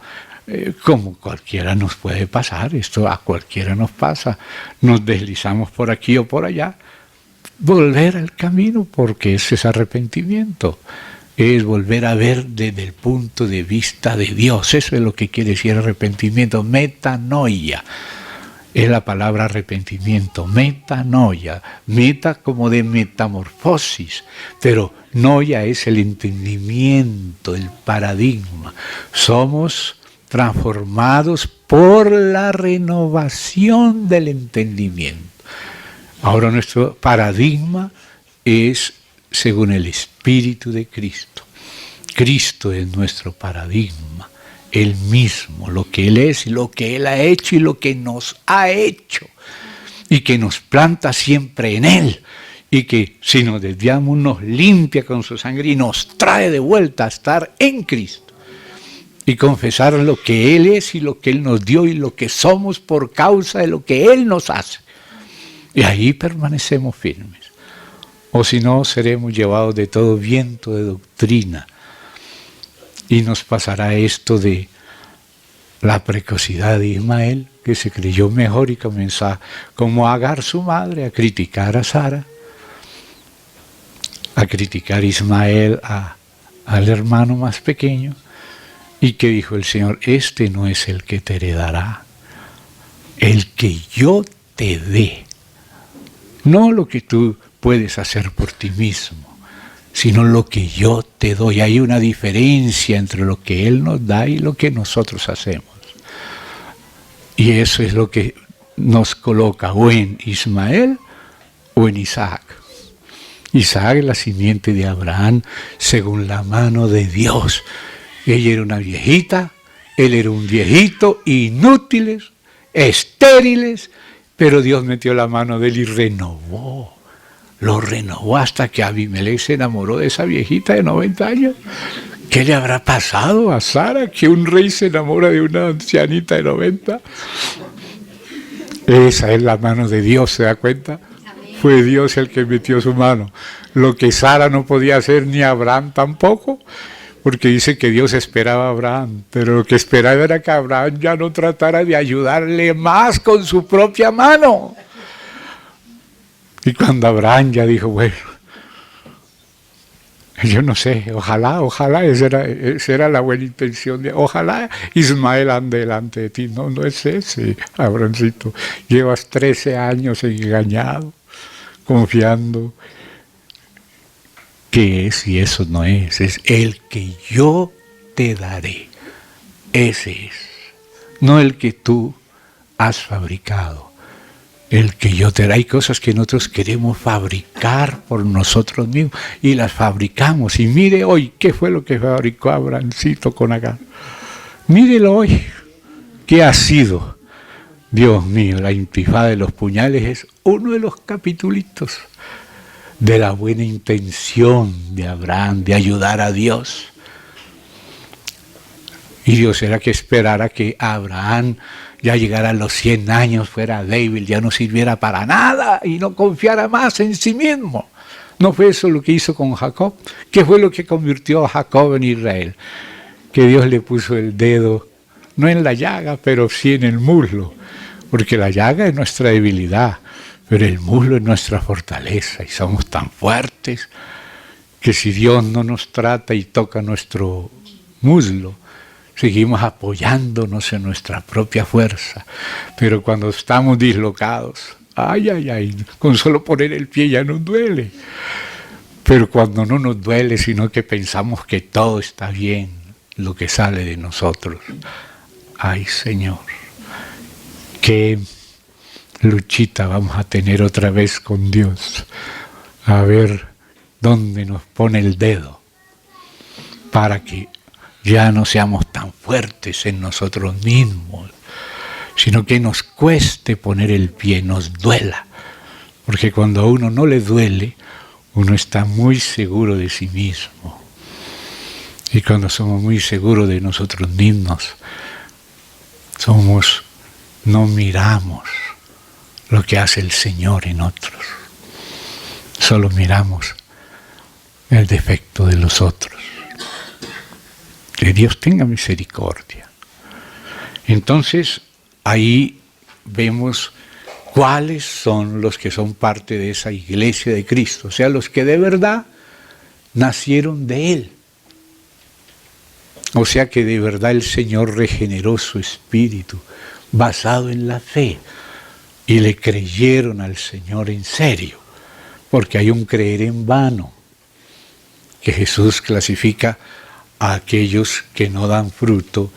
como cualquiera nos puede pasar, esto a cualquiera nos pasa, nos deslizamos por aquí o por allá, volver al camino, porque ese es arrepentimiento, es volver a ver desde el punto de vista de Dios. Eso es lo que quiere decir arrepentimiento, metanoia. es la palabra arrepentimiento, metanoia, meta como de metamorfosis, pero noia es el entendimiento, el paradigma. Somos transformados por la renovación del entendimiento. Ahora nuestro paradigma es según el Espíritu de Cristo. Cristo es nuestro paradigma. Él mismo, lo que Él es, lo que Él ha hecho y lo que nos ha hecho. Y que nos planta siempre en Él. Y que si nos desviamos nos limpia con su sangre y nos trae de vuelta a estar en Cristo. Y confesar lo que Él es y lo que Él nos dio y lo que somos por causa de lo que Él nos hace. Y ahí permanecemos firmes. O si no, seremos llevados de todo viento de doctrina. Y nos pasará esto de la precocidad de Ismael, que se creyó mejor y comenzó, como Agar su madre, a criticar a Sara, a criticar a Ismael, al hermano más pequeño, y que dijo el Señor, este no es el que te heredará, el que yo te dé, no lo que tú puedes hacer por ti mismo, sino lo que yo te doy. Hay una diferencia entre lo que Él nos da y lo que nosotros hacemos. Y eso es lo que nos coloca o en Ismael o en Isaac. Isaac es la simiente de Abraham según la mano de Dios. Ella era una viejita, él era un viejito, inútiles, estériles, pero Dios metió la mano de él y renovó. Lo renovó hasta que Abimelech se enamoró de esa viejita de 90 años. ¿Qué le habrá pasado a Sara que un rey se enamora de una ancianita de 90? Esa es la mano de Dios, ¿se da cuenta? Fue Dios el que metió su mano. Lo que Sara no podía hacer, ni Abraham tampoco, porque dice que Dios esperaba a Abraham, pero lo que esperaba era que Abraham ya no tratara de ayudarle más con su propia mano. Y cuando Abraham ya dijo, bueno, yo no sé, ojalá, esa era la buena intención, ojalá Ismael ande delante de ti. No, no es ese, Abrahamcito. Llevas 13 años engañado, confiando. ¿Qué es? Y eso no es el que yo te daré. Ese es, no el que tú has fabricado. El que yo te daré. Hay cosas que nosotros queremos fabricar por nosotros mismos y las fabricamos. Y mire hoy, ¿qué fue lo que fabricó Abrahamcito con Agar? Mírelo hoy, ¿qué ha sido? Dios mío, la intifada de los puñales es uno de los capitulitos de la buena intención de Abraham, de ayudar a Dios. Y Dios era que esperara que Abraham ya llegara a los 100 años, fuera débil, ya no sirviera para nada y no confiara más en sí mismo. ¿No fue eso lo que hizo con Jacob? ¿Qué fue lo que convirtió a Jacob en Israel? Que Dios le puso el dedo, no en la llaga, pero sí en el muslo. Porque la llaga es nuestra debilidad, pero el muslo es nuestra fortaleza y somos tan fuertes que si Dios no nos trata y toca nuestro muslo, seguimos apoyándonos en nuestra propia fuerza. Pero cuando estamos dislocados, con solo poner el pie ya nos duele. Pero cuando no nos duele, sino que pensamos que todo está bien, lo que sale de nosotros. Ay, Señor, qué luchita vamos a tener otra vez con Dios. A ver dónde nos pone el dedo para que ya no seamos tan fuertes en nosotros mismos, sino que nos cueste poner el pie, nos duela. Porque cuando a uno no le duele, uno está muy seguro de sí mismo. Y cuando somos muy seguros de nosotros mismos, no miramos lo que hace el Señor en otros. Solo miramos el defecto de los otros. Que Dios tenga misericordia. Entonces, ahí vemos cuáles son los que son parte de esa iglesia de Cristo, o sea, los que de verdad nacieron de Él. O sea que de verdad el Señor regeneró su espíritu, basado en la fe. y le creyeron al Señor en serio, porque hay un creer en vano, que Jesús clasifica a aquellos que no dan fruto,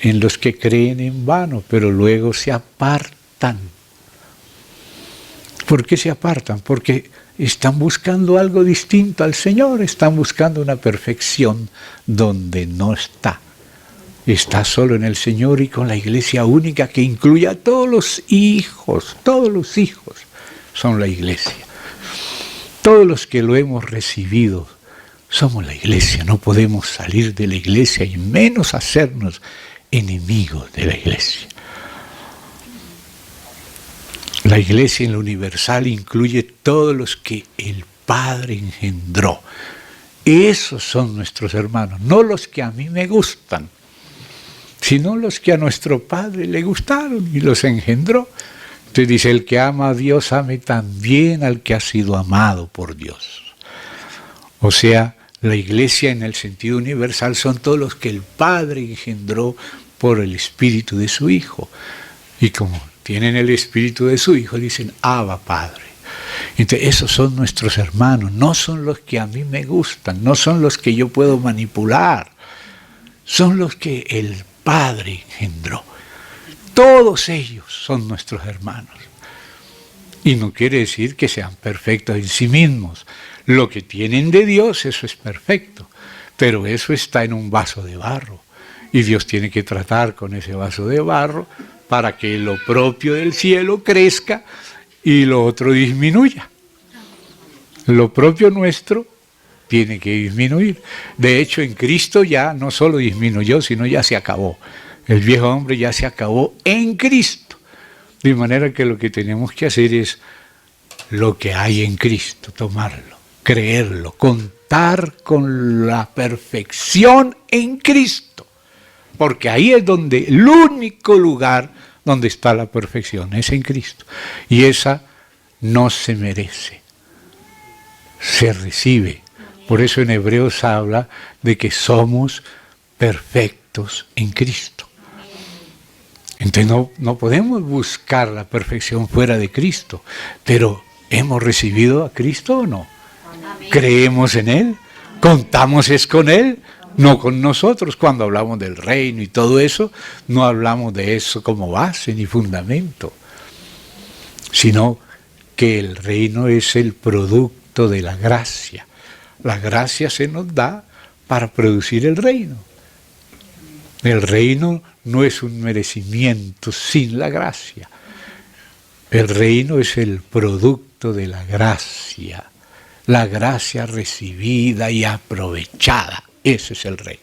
en los que creen en vano, pero luego se apartan. ¿Por qué se apartan? Porque están buscando algo distinto al Señor, están buscando una perfección donde no está. Está solo en el Señor y con la iglesia única que incluye a todos los hijos son la iglesia. Todos los que lo hemos recibido somos la iglesia, no podemos salir de la iglesia y menos hacernos enemigos de la iglesia. La iglesia en lo universal incluye todos los que el Padre engendró. Esos son nuestros hermanos, no los que a mí me gustan, sino los que a nuestro Padre le gustaron y los engendró. Entonces dice, el que ama a Dios, ame también al que ha sido amado por Dios. O sea, la iglesia en el sentido universal son todos los que el Padre engendró por el Espíritu de su Hijo. Y como tienen el Espíritu de su Hijo, dicen, Abba, Padre. Entonces, esos son nuestros hermanos, no son los que a mí me gustan, no son los que yo puedo manipular, son los que el Padre engendró. Todos ellos son nuestros hermanos. Y no quiere decir que sean perfectos en sí mismos. Lo que tienen de Dios, eso es perfecto. Pero eso está en un vaso de barro. Y Dios tiene que tratar con ese vaso de barro para que lo propio del cielo crezca y lo otro disminuya. Lo propio nuestro tiene que disminuir. De hecho, en Cristo ya no solo disminuyó, sino ya se acabó. El viejo hombre ya se acabó en Cristo. De manera que lo que tenemos que hacer es lo que hay en Cristo, tomarlo, creerlo, contar con la perfección en Cristo. Porque ahí es donde, el único lugar donde está la perfección, es en Cristo. Y esa no se merece, se recibe. Por eso en Hebreos habla de que somos perfectos en Cristo. Entonces no podemos buscar la perfección fuera de Cristo, pero ¿hemos recibido a Cristo o no? Amén. ¿Creemos en Él? ¿Contamos es con Él? No con nosotros. Cuando hablamos del reino y todo eso, no hablamos de eso como base ni fundamento, sino que el reino es el producto de la gracia. La gracia se nos da para producir el reino. El reino no es un merecimiento sin la gracia. El reino es el producto de la gracia recibida y aprovechada. Ese es el reino.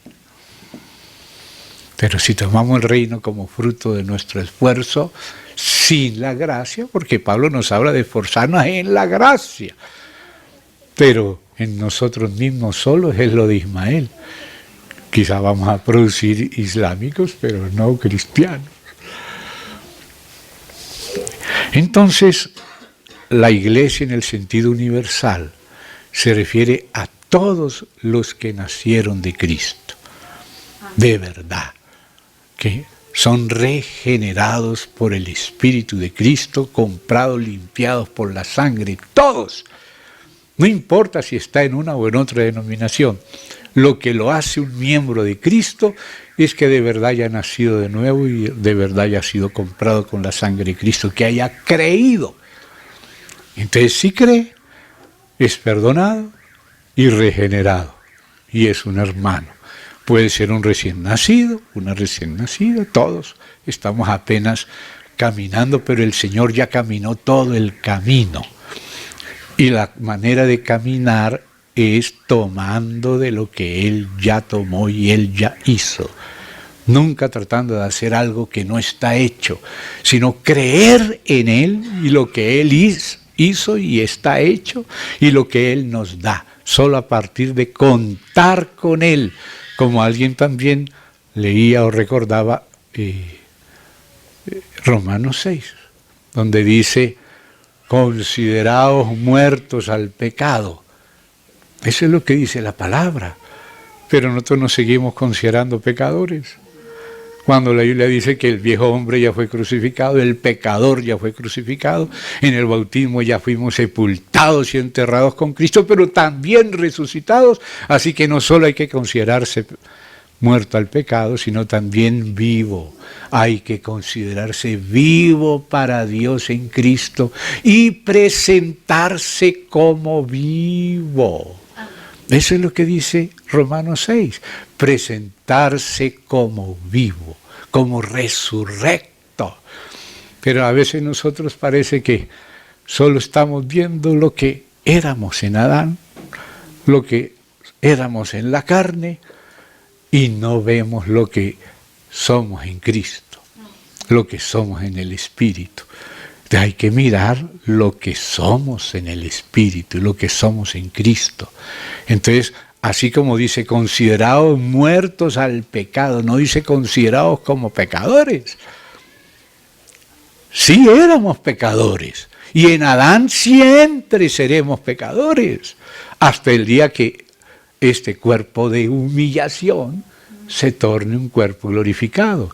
Pero si tomamos el reino como fruto de nuestro esfuerzo, sin la gracia, porque Pablo nos habla de esforzarnos en la gracia, pero en nosotros mismos solos es lo de Ismael. Quizá vamos a producir islámicos, pero no cristianos. Entonces, la iglesia en el sentido universal se refiere a todos los que nacieron de Cristo, de verdad, que son regenerados por el Espíritu de Cristo, comprados, limpiados por la sangre, todos. No importa si está en una o en otra denominación. Lo que lo hace un miembro de Cristo es que de verdad haya nacido de nuevo y de verdad haya sido comprado con la sangre de Cristo, que haya creído. Entonces, si cree, es perdonado y regenerado, y es un hermano. Puede ser un recién nacido, una recién nacida, todos estamos apenas caminando, pero el Señor ya caminó todo el camino. Y la manera de caminar es tomando de lo que Él ya tomó y Él ya hizo. Nunca tratando de hacer algo que no está hecho, sino creer en Él y lo que Él hizo y está hecho y lo que Él nos da. Solo a partir de contar con Él, como alguien también leía o recordaba Romanos 6, donde dice, consideraos muertos al pecado. Eso es lo que dice la palabra, pero nosotros nos seguimos considerando pecadores. Cuando la Biblia dice que el viejo hombre ya fue crucificado, el pecador ya fue crucificado, en el bautismo ya fuimos sepultados y enterrados con Cristo, pero también resucitados, así que no solo hay que considerarse muerto al pecado, sino también vivo. Hay que considerarse vivo para Dios en Cristo y presentarse como vivo. Eso es lo que dice Romanos 6, presentarse como vivo, como resurrecto. Pero a veces nosotros parece que solo estamos viendo lo que éramos en Adán, lo que éramos en la carne, y no vemos lo que somos en Cristo, lo que somos en el Espíritu. Entonces hay que mirar lo que somos en el Espíritu, lo que somos en Cristo. Entonces, así como dice, considerados muertos al pecado, no dice considerados como pecadores. Sí éramos pecadores, y en Adán siempre seremos pecadores, hasta el día que este cuerpo de humillación se torne un cuerpo glorificado.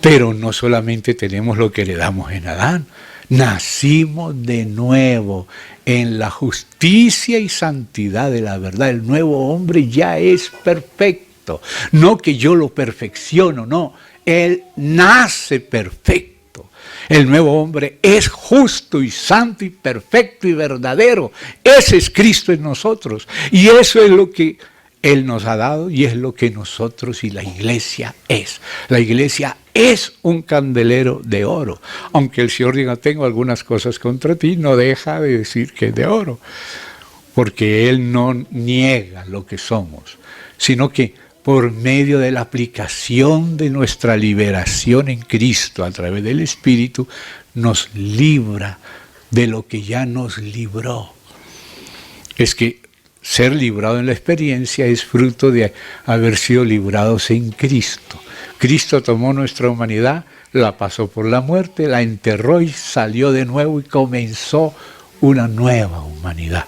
Pero no solamente tenemos lo que heredamos en Adán, nacimos de nuevo en la justicia y santidad de la verdad. El nuevo hombre ya es perfecto, no que yo lo perfecciono, no, él nace perfecto. El nuevo hombre es justo y santo y perfecto y verdadero. Ese es Cristo en nosotros. Y eso es lo que Él nos ha dado y es lo que nosotros y la iglesia es. La iglesia es un candelero de oro. Aunque el Señor diga, tengo algunas cosas contra ti, no deja de decir que es de oro. Porque Él no niega lo que somos, sino que por medio de la aplicación de nuestra liberación en Cristo a través del Espíritu, nos libra de lo que ya nos libró. Es que ser librado en la experiencia es fruto de haber sido librados en Cristo. Cristo tomó nuestra humanidad, la pasó por la muerte, la enterró y salió de nuevo y comenzó una nueva humanidad.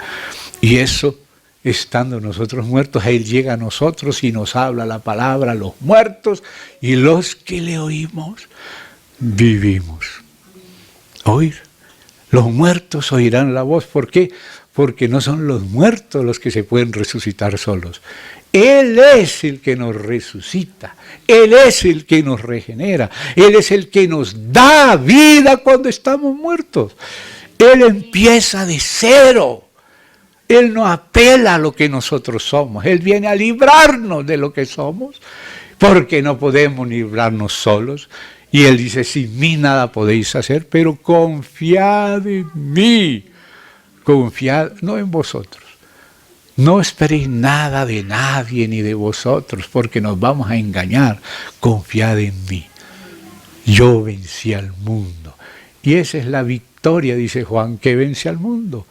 Y eso, estando nosotros muertos, Él llega a nosotros y nos habla la palabra, los muertos, y los que le oímos, vivimos. Oír. Los muertos oirán la voz. ¿Por qué? Porque no son los muertos los que se pueden resucitar solos. Él es el que nos resucita, Él es el que nos regenera, Él es el que nos da vida cuando estamos muertos. Él empieza de cero. Él no apela a lo que nosotros somos. Él viene a librarnos de lo que somos, porque no podemos librarnos solos. Y Él dice, sin mí nada podéis hacer, pero confiad en mí. Confiad, no en vosotros. No esperéis nada de nadie ni de vosotros, porque nos vamos a engañar. Confiad en mí. Yo vencí al mundo. Y esa es la victoria, dice Juan, que vence al mundo.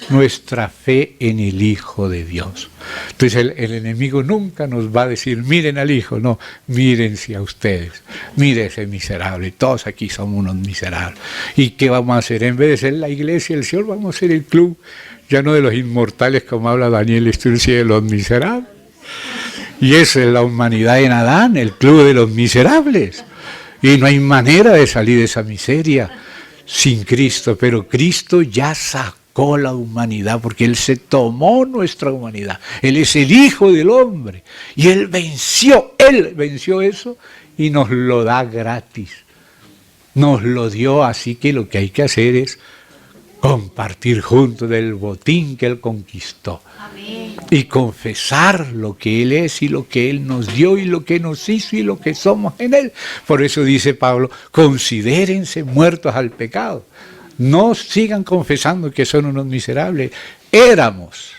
Nuestra fe en el Hijo de Dios. Entonces el enemigo nunca nos va a decir, miren al Hijo, no, mírense a ustedes, miren ese miserable, todos aquí somos unos miserables. ¿Y qué vamos a hacer? En vez de ser la iglesia del Señor, vamos a ser el club, ya no de los inmortales como habla Daniel Sturzi, de los miserables. Y esa es la humanidad en Adán, el club de los miserables. Y no hay manera de salir de esa miseria sin Cristo, pero Cristo ya sacó la humanidad, porque Él se tomó nuestra humanidad. Él es el Hijo del Hombre. Y Él venció eso y nos lo da gratis. Nos lo dio, así que lo que hay que hacer es compartir juntos del botín que Él conquistó. Amén. Y confesar lo que Él es y lo que Él nos dio y lo que nos hizo y lo que somos en Él. Por eso dice Pablo, considérense muertos al pecado. No sigan confesando que son unos miserables. Éramos,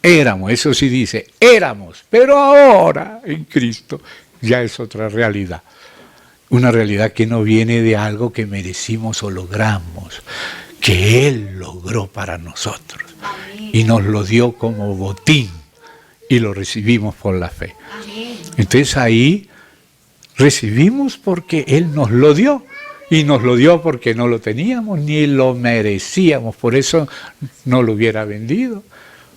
eso sí dice, éramos, pero ahora en Cristo ya es otra realidad. Una realidad que no viene de algo que merecimos o logramos, que Él logró para nosotros. Amén. Y nos lo dio como botín y lo recibimos por la fe. Amén. Entonces ahí recibimos porque Él nos lo dio. Y nos lo dio porque no lo teníamos ni lo merecíamos. Por eso no lo hubiera vendido,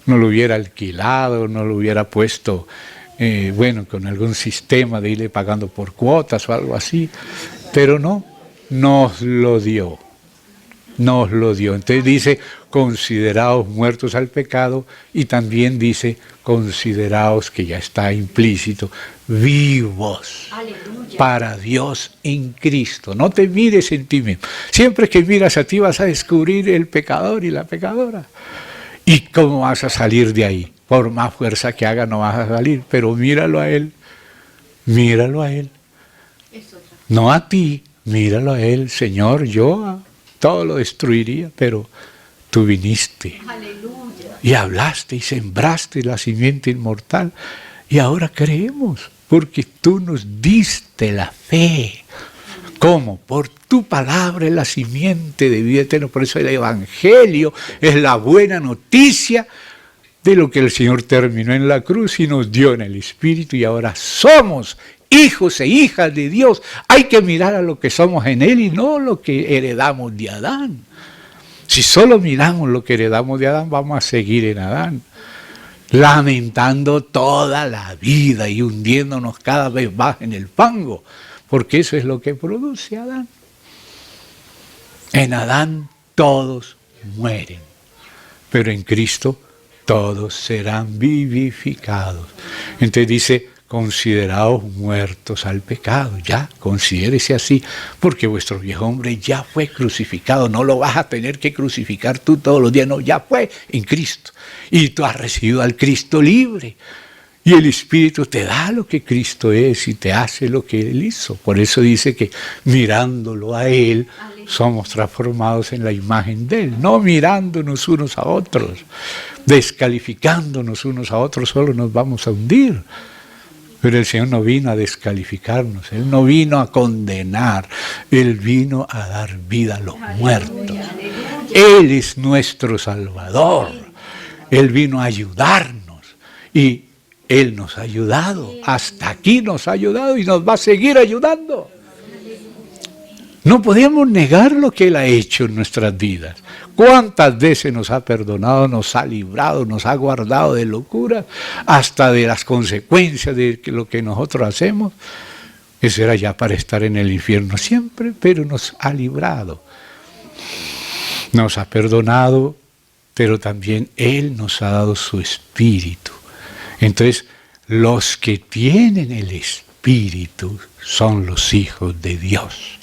no lo hubiera alquilado, no lo hubiera puesto bueno, con algún sistema de irle pagando por cuotas o algo así, pero no, nos lo dio. Nos lo dio. Entonces dice, consideraos muertos al pecado, y también dice, consideraos, que ya está implícito, vivos. Aleluya. Para Dios en Cristo. No te mires en ti mismo. Siempre que miras a ti vas a descubrir el pecador y la pecadora. ¿Y cómo vas a salir de ahí? Por más fuerza que haga no vas a salir, pero míralo a Él. Míralo a Él. No a ti, míralo a Él. Señor, yo todo lo destruiría, pero tú viniste. Aleluya. Y hablaste y sembraste la simiente inmortal. Y ahora creemos, porque tú nos diste la fe. ¿Cómo? Por tu palabra es la simiente de vida eterna. Por eso el Evangelio es la buena noticia de lo que el Señor terminó en la cruz y nos dio en el Espíritu, y ahora somos hijos e hijas de Dios. Hay que mirar a lo que somos en Él y no lo que heredamos de Adán. Si solo miramos lo que heredamos de Adán, vamos a seguir en Adán, lamentando toda la vida y hundiéndonos cada vez más en el fango, porque eso es lo que produce Adán. En Adán todos mueren, pero en Cristo todos serán vivificados. Entonces dice, consideraos muertos al pecado. Ya, considérese así, porque vuestro viejo hombre ya fue crucificado. No lo vas a tener que crucificar tú todos los días, no, ya fue en Cristo. Y tú has recibido al Cristo libre. Y el Espíritu te da lo que Cristo es y te hace lo que Él hizo. Por eso dice que mirándolo a Él, somos transformados en la imagen de Él. No mirándonos unos a otros, descalificándonos unos a otros, solo nos vamos a hundir. Pero el Señor no vino a descalificarnos, Él no vino a condenar, Él vino a dar vida a los muertos. Él es nuestro Salvador, Él vino a ayudarnos y Él nos ha ayudado, hasta aquí nos ha ayudado y nos va a seguir ayudando. No podemos negar lo que Él ha hecho en nuestras vidas. ¿Cuántas veces nos ha perdonado, nos ha librado, nos ha guardado de locuras, hasta de las consecuencias de lo que nosotros hacemos? Eso era ya para estar en el infierno siempre, pero nos ha librado. Nos ha perdonado, pero también Él nos ha dado su Espíritu. Entonces, los que tienen el Espíritu son los hijos de Dios.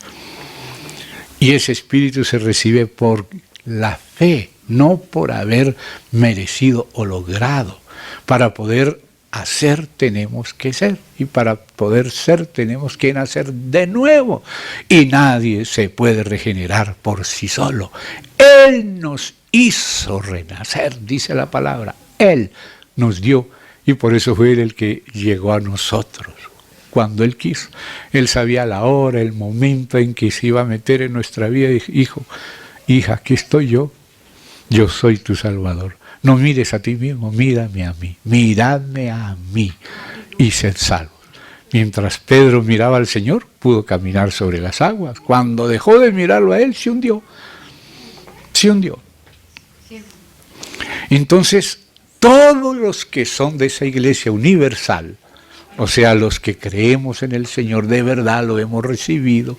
Y ese Espíritu se recibe por la fe, no por haber merecido o logrado. Para poder hacer tenemos que ser, y para poder ser tenemos que nacer de nuevo. Y nadie se puede regenerar por sí solo. Él nos hizo renacer, dice la palabra. Él nos dio, y por eso fue Él el que llegó a nosotros. Cuando Él quiso, Él sabía la hora, el momento en que se iba a meter en nuestra vida. Dijo, hijo, hija, aquí estoy yo soy tu Salvador. No mires a ti mismo, mírame a mí, miradme a mí y sed salvos. Mientras Pedro miraba al Señor, pudo caminar sobre las aguas. Cuando dejó de mirarlo a Él, se hundió. Se hundió. Entonces, todos los que son de esa iglesia universal, o sea, los que creemos en el Señor, de verdad lo hemos recibido,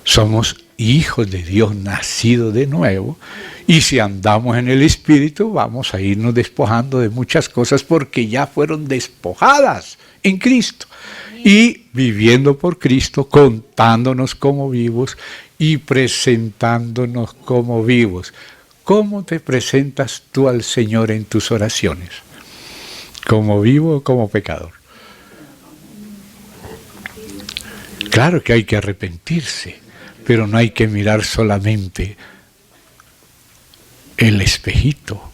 somos hijos de Dios nacidos de nuevo, y si andamos en el Espíritu vamos a irnos despojando de muchas cosas porque ya fueron despojadas en Cristo, y viviendo por Cristo, contándonos como vivos y presentándonos como vivos. ¿Cómo te presentas tú al Señor en tus oraciones? ¿Como vivo o como pecador? Claro que hay que arrepentirse, pero no hay que mirar solamente el espejito.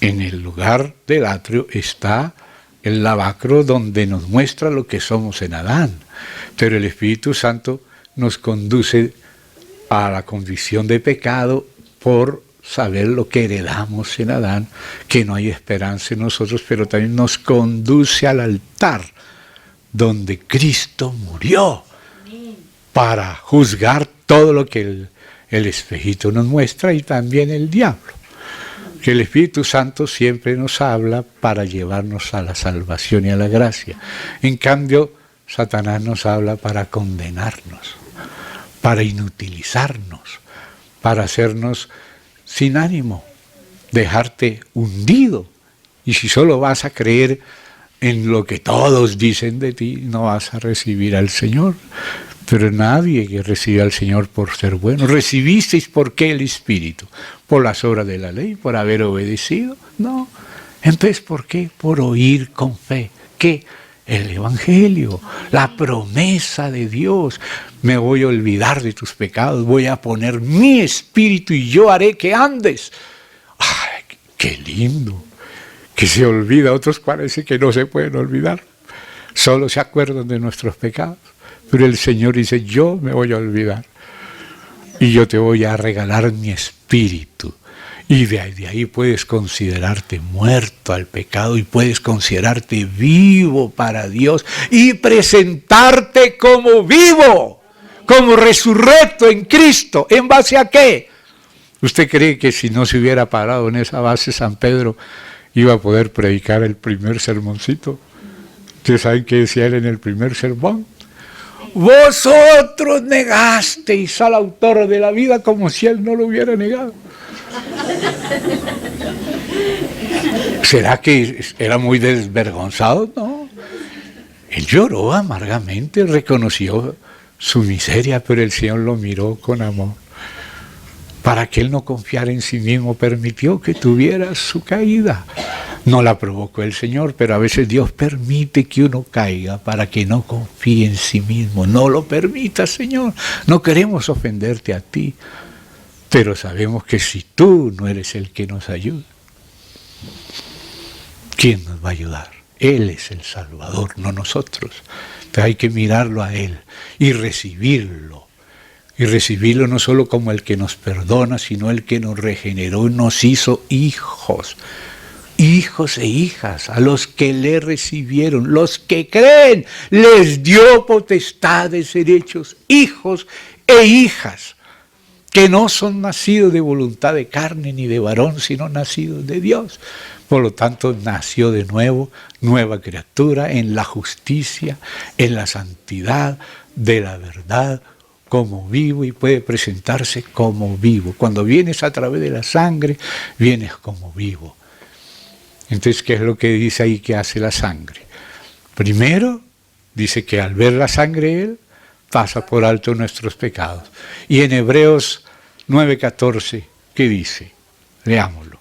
En el lugar del atrio está el lavacro donde nos muestra lo que somos en Adán, pero el Espíritu Santo nos conduce a la condición de pecado por saber lo que heredamos en Adán, que no hay esperanza en nosotros, pero también nos conduce al altar donde Cristo murió para juzgar todo lo que el espejito nos muestra, y también el diablo. Que el Espíritu Santo siempre nos habla para llevarnos a la salvación y a la gracia. En cambio, Satanás nos habla para condenarnos, para inutilizarnos, para hacernos sin ánimo, dejarte hundido. Y si solo vas a creer en lo que todos dicen de ti, no vas a recibir al Señor. Pero nadie que recibe al Señor por ser bueno. ¿Recibisteis por qué el Espíritu? ¿Por las obras de la ley? ¿Por haber obedecido? No. Entonces, ¿por qué? Por oír con fe. ¿Qué? El Evangelio, la promesa de Dios. Me voy a olvidar de tus pecados, voy a poner mi Espíritu y yo haré que andes. ¡Ay, qué lindo! Que se olvida, otros parece que no se pueden olvidar. Solo se acuerdan de nuestros pecados. Pero el Señor dice, yo me voy a olvidar y yo te voy a regalar mi Espíritu. Y de ahí puedes considerarte muerto al pecado y puedes considerarte vivo para Dios y presentarte como vivo, como resurrecto en Cristo. ¿En base a qué? ¿Usted cree que si no se hubiera parado en esa base San Pedro iba a poder predicar el primer sermoncito? ¿Ustedes saben qué decía él en el primer sermón? Vosotros negasteis al autor de la vida como si él no lo hubiera negado. ¿Será que era muy desvergonzado? No. Él lloró amargamente, reconoció su miseria, pero el Señor lo miró con amor. Para que él no confiara en sí mismo, permitió que tuviera su caída. No la provocó el Señor, pero a veces Dios permite que uno caiga para que no confíe en sí mismo. No lo permita, Señor. No queremos ofenderte a ti, pero sabemos que si tú no eres el que nos ayuda, ¿quién nos va a ayudar? Él es el Salvador, no nosotros. Entonces hay que mirarlo a Él y recibirlo. Y recibirlo no solo como el que nos perdona, sino el que nos regeneró y nos hizo hijos. Hijos e hijas, a los que le recibieron, los que creen, les dio potestad de ser hechos hijos e hijas, que no son nacidos de voluntad de carne ni de varón, sino nacidos de Dios. Por lo tanto, nació de nuevo, nueva criatura, en la justicia, en la santidad de la verdad, como vivo, y puede presentarse como vivo. Cuando vienes a través de la sangre, vienes como vivo. Entonces, ¿qué es lo que dice ahí que hace la sangre? Primero, dice que al ver la sangre Él, pasa por alto nuestros pecados. Y en Hebreos 9:14, ¿qué dice? Leámoslo.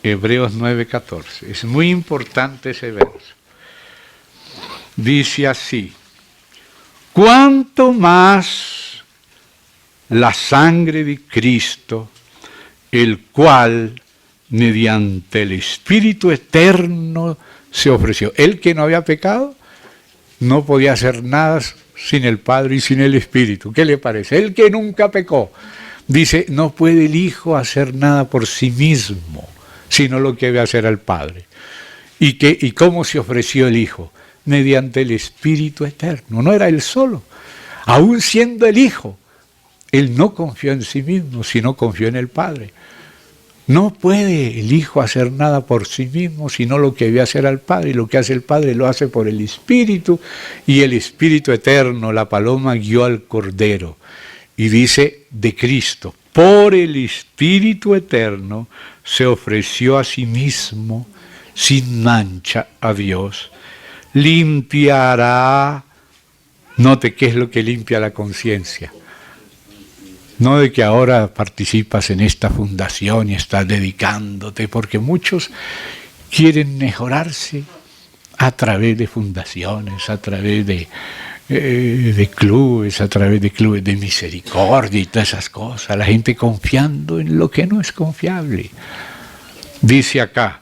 Hebreos 9:14. Es muy importante ese verso. Dice así: ¿cuánto más la sangre de Cristo, el cual mediante el Espíritu Eterno se ofreció? Él que no había pecado, no podía hacer nada sin el Padre y sin el Espíritu. ¿Qué le parece? Él que nunca pecó. Dice, no puede el Hijo hacer nada por sí mismo, sino lo que debe hacer al Padre. ¿Y cómo se ofreció el Hijo? Mediante el Espíritu Eterno. No era Él solo. Aún siendo el Hijo, Él no confió en sí mismo, sino confió en el Padre. No puede el Hijo hacer nada por sí mismo, sino lo que debe hacer al Padre. Y lo que hace el Padre lo hace por el Espíritu. Y el Espíritu Eterno, la paloma, guió al Cordero. Y dice de Cristo, por el Espíritu Eterno se ofreció a sí mismo sin mancha a Dios. Limpiará, note qué es lo que limpia la conciencia. No de que ahora participas en esta fundación y estás dedicándote, porque muchos quieren mejorarse a través de fundaciones, a través de clubes, a través de clubes de misericordia y todas esas cosas. La gente confiando en lo que no es confiable. Dice acá,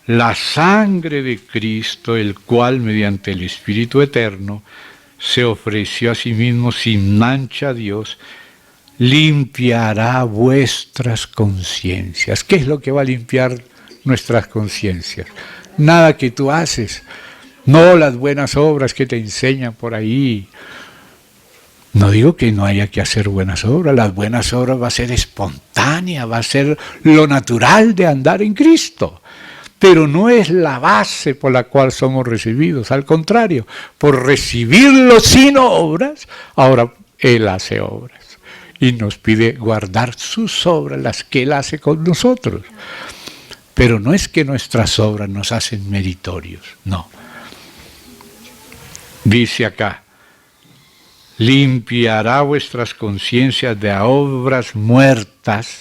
la sangre de Cristo, el cual mediante el Espíritu Eterno se ofreció a sí mismo sin mancha a Dios, limpiará vuestras conciencias. ¿Qué es lo que va a limpiar nuestras conciencias? Nada que tú haces, no las buenas obras que te enseñan por ahí, No digo que no haya que hacer buenas obras, las buenas obras va a ser espontánea, va a ser lo natural de andar en Cristo, pero no es la base por la cual somos recibidos, al contrario, por recibirlo sin obras, ahora Él hace obras y nos pide guardar sus obras, las que Él hace con nosotros. Pero no es que nuestras obras nos hacen meritorios, no. Dice acá, limpiará vuestras conciencias de obras muertas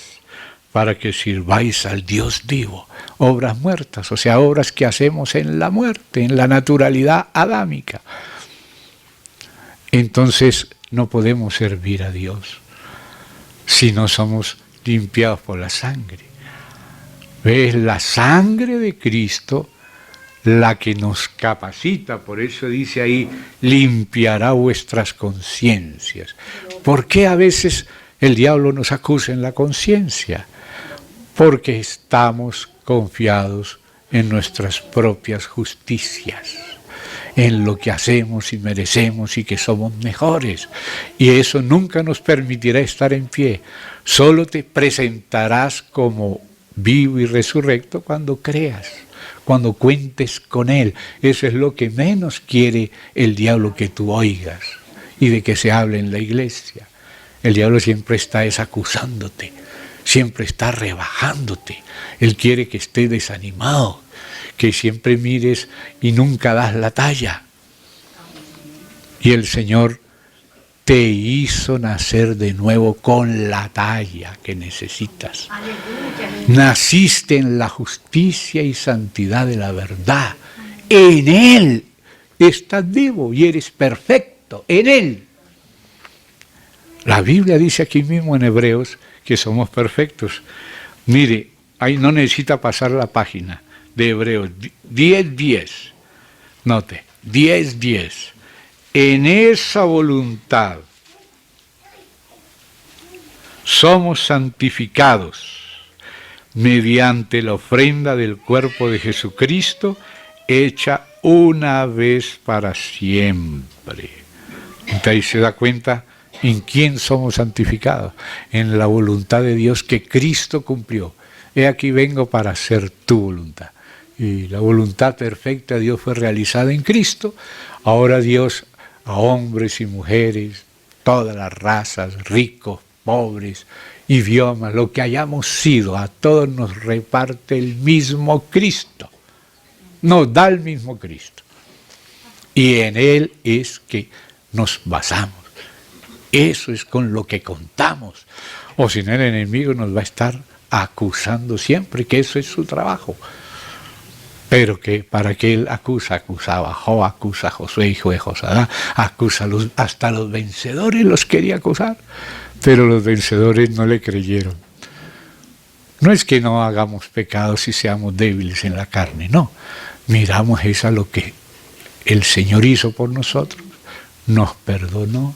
para que sirváis al Dios vivo. Obras muertas, o sea, obras que hacemos en la muerte, en la naturalidad adámica. Entonces no podemos servir a Dios si no somos limpiados por la sangre. Es la sangre de Cristo la que nos capacita, por eso dice ahí, limpiará vuestras conciencias. ¿Por qué a veces el diablo nos acusa en la conciencia? Porque estamos confiados en nuestras propias justicias, en lo que hacemos y merecemos y que somos mejores. Y eso nunca nos permitirá estar en pie. Solo te presentarás como vivo y resurrecto cuando creas, cuando cuentes con Él. Eso es lo que menos quiere el diablo, que tú oigas y de que se hable en la iglesia. El diablo siempre está acusándote, siempre está rebajándote. Él quiere que estés desanimado, que siempre mires y nunca das la talla. Y el Señor te hizo nacer de nuevo con la talla que necesitas. Naciste en la justicia y santidad de la verdad. En Él estás vivo y eres perfecto, en Él. La Biblia dice aquí mismo en Hebreos que somos perfectos. Mire, ahí no necesita pasar la página de Hebreos 10:10. Note, 10:10. En esa voluntad somos santificados mediante la ofrenda del cuerpo de Jesucristo, hecha una vez para siempre. Entonces ahí se da cuenta en quién somos santificados, en la voluntad de Dios que Cristo cumplió. He aquí vengo para hacer tu voluntad. Y la voluntad perfecta de Dios fue realizada en Cristo. Ahora Dios a hombres y mujeres, todas las razas, ricos, pobres, idiomas, lo que hayamos sido, a todos nos reparte el mismo Cristo. Nos da el mismo Cristo. Y en Él es que nos basamos. Eso es con lo que contamos. O si no, el enemigo nos va a estar acusando siempre, que eso es su trabajo. Pero que para que él acusaba a Job, acusa a Josué, hijo de Josadá, acusa hasta los vencedores los quería acusar, pero los vencedores no le creyeron. No es que no hagamos pecados y seamos débiles en la carne, no. Miramos a lo que el Señor hizo por nosotros, nos perdonó,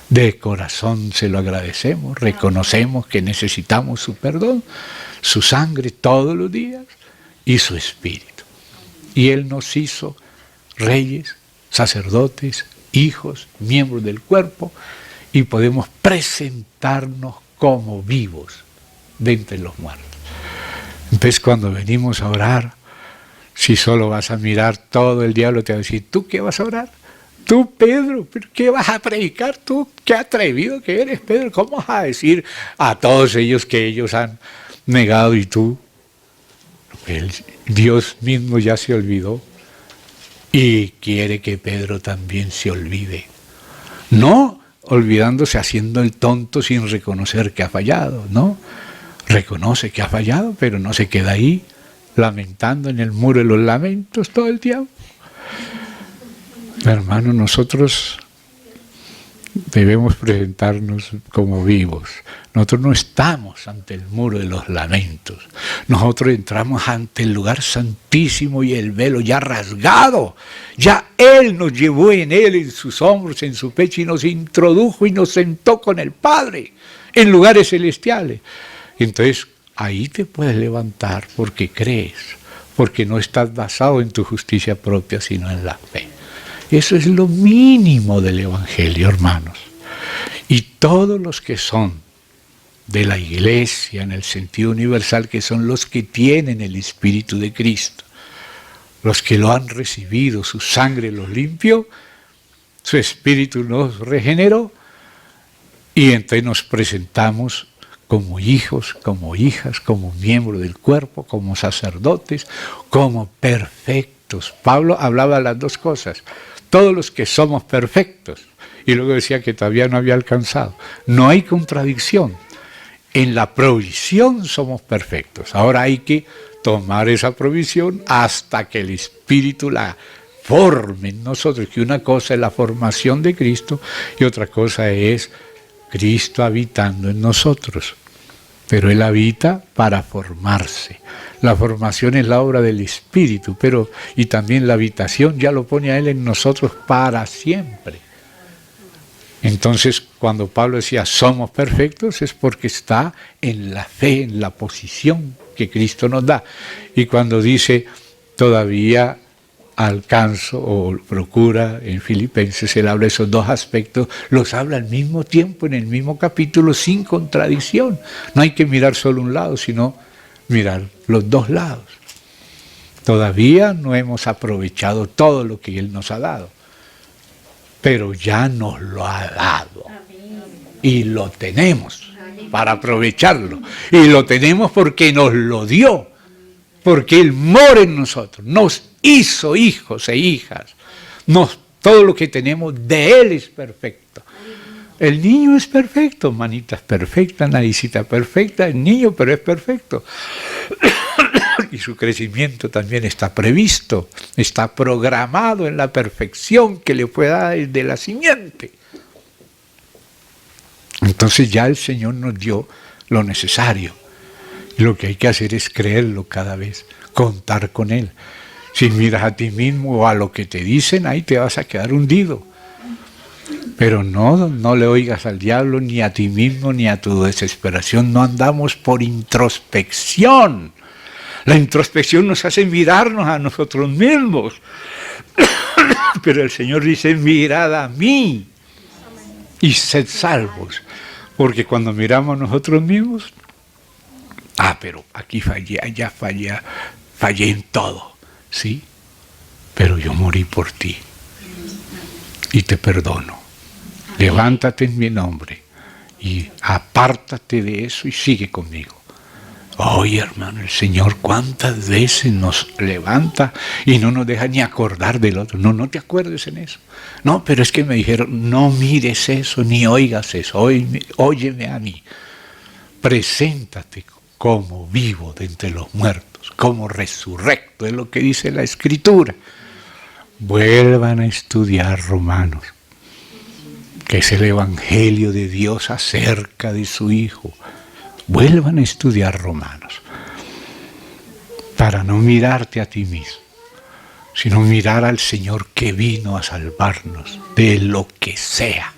de corazón se lo agradecemos, reconocemos que necesitamos su perdón, su sangre todos los días y su espíritu. Y Él nos hizo reyes, sacerdotes, hijos, miembros del cuerpo, y podemos presentarnos como vivos de entre los muertos. Entonces cuando venimos a orar, si solo vas a mirar, todo el diablo te va a decir, ¿tú qué vas a orar? Tú, Pedro, ¿qué vas a predicar? Tú, qué atrevido que eres, Pedro. ¿Cómo vas a decir a todos ellos que ellos han negado y tú? Dios mismo ya se olvidó y quiere que Pedro también se olvide. No olvidándose, haciendo el tonto sin reconocer que ha fallado, ¿no? Reconoce que ha fallado, pero no se queda ahí lamentando en el muro de los lamentos todo el tiempo. Hermano, nosotros debemos presentarnos como vivos. Nosotros no estamos ante el muro de los lamentos. Nosotros entramos ante el lugar santísimo y el velo ya rasgado. Ya Él nos llevó en Él, en sus hombros, en su pecho, y nos introdujo y nos sentó con el Padre en lugares celestiales. Entonces, ahí te puedes levantar porque crees, porque no estás basado en tu justicia propia, sino en la fe. Eso es lo mínimo del Evangelio, hermanos. Y todos los que son de la iglesia en el sentido universal, que son los que tienen el Espíritu de Cristo, los que lo han recibido, su sangre los limpió, su Espíritu nos regeneró, y entonces nos presentamos como hijos, como hijas, como miembros del cuerpo, como sacerdotes, como perfectos. Pablo hablaba de las dos cosas, todos los que somos perfectos, y luego decía que todavía no había alcanzado. No hay contradicción. En la provisión somos perfectos. Ahora hay que tomar esa provisión hasta que el Espíritu la forme en nosotros, que una cosa es la formación de Cristo y otra cosa es Cristo habitando en nosotros. Pero Él habita para formarse. La formación es la obra del Espíritu, y también la habitación ya lo pone a Él en nosotros para siempre. Entonces, cuando Pablo decía somos perfectos, es porque está en la fe, en la posición que Cristo nos da. Y cuando dice todavía alcanzo o procura, en Filipenses él habla de esos dos aspectos, los habla al mismo tiempo, en el mismo capítulo, sin contradicción. No hay que mirar solo un lado, sino mirar los dos lados. Todavía no hemos aprovechado todo lo que Él nos ha dado, pero ya nos lo ha dado. Y lo tenemos para aprovecharlo. Y lo tenemos porque nos lo dio. Porque Él mora en nosotros. Nos hizo hijos e hijas. Todo lo que tenemos de Él es perfecto. El niño es perfecto. Manita es perfecta, naricita perfecta. El niño, pero es perfecto. Y su crecimiento también está previsto, está programado en la perfección que le fue dada desde la simiente. Entonces ya el Señor nos dio lo necesario. Y lo que hay que hacer es creerlo cada vez, contar con Él. Si miras a ti mismo o a lo que te dicen, ahí te vas a quedar hundido. Pero no le oigas al diablo, ni a ti mismo, ni a tu desesperación. No andamos por introspección. La introspección nos hace mirarnos a nosotros mismos. Pero el Señor dice, mirad a mí y sed salvos. Porque cuando miramos a nosotros mismos, pero aquí fallé, allá fallé en todo, ¿sí? Pero yo morí por ti y te perdono. Levántate en mi nombre y apártate de eso y sigue conmigo. Oye, hermano, el Señor cuántas veces nos levanta y no nos deja ni acordar del otro. No te acuerdes en eso. No, pero es que me dijeron, no mires eso, ni oigas eso. Óyeme a mí. Preséntate como vivo de entre los muertos, como resurrecto, es lo que dice la Escritura. Vuelvan a estudiar Romanos, que es el Evangelio de Dios acerca de su Hijo. Vuelvan a estudiar Romanos, para no mirarte a ti mismo, sino mirar al Señor que vino a salvarnos de lo que sea,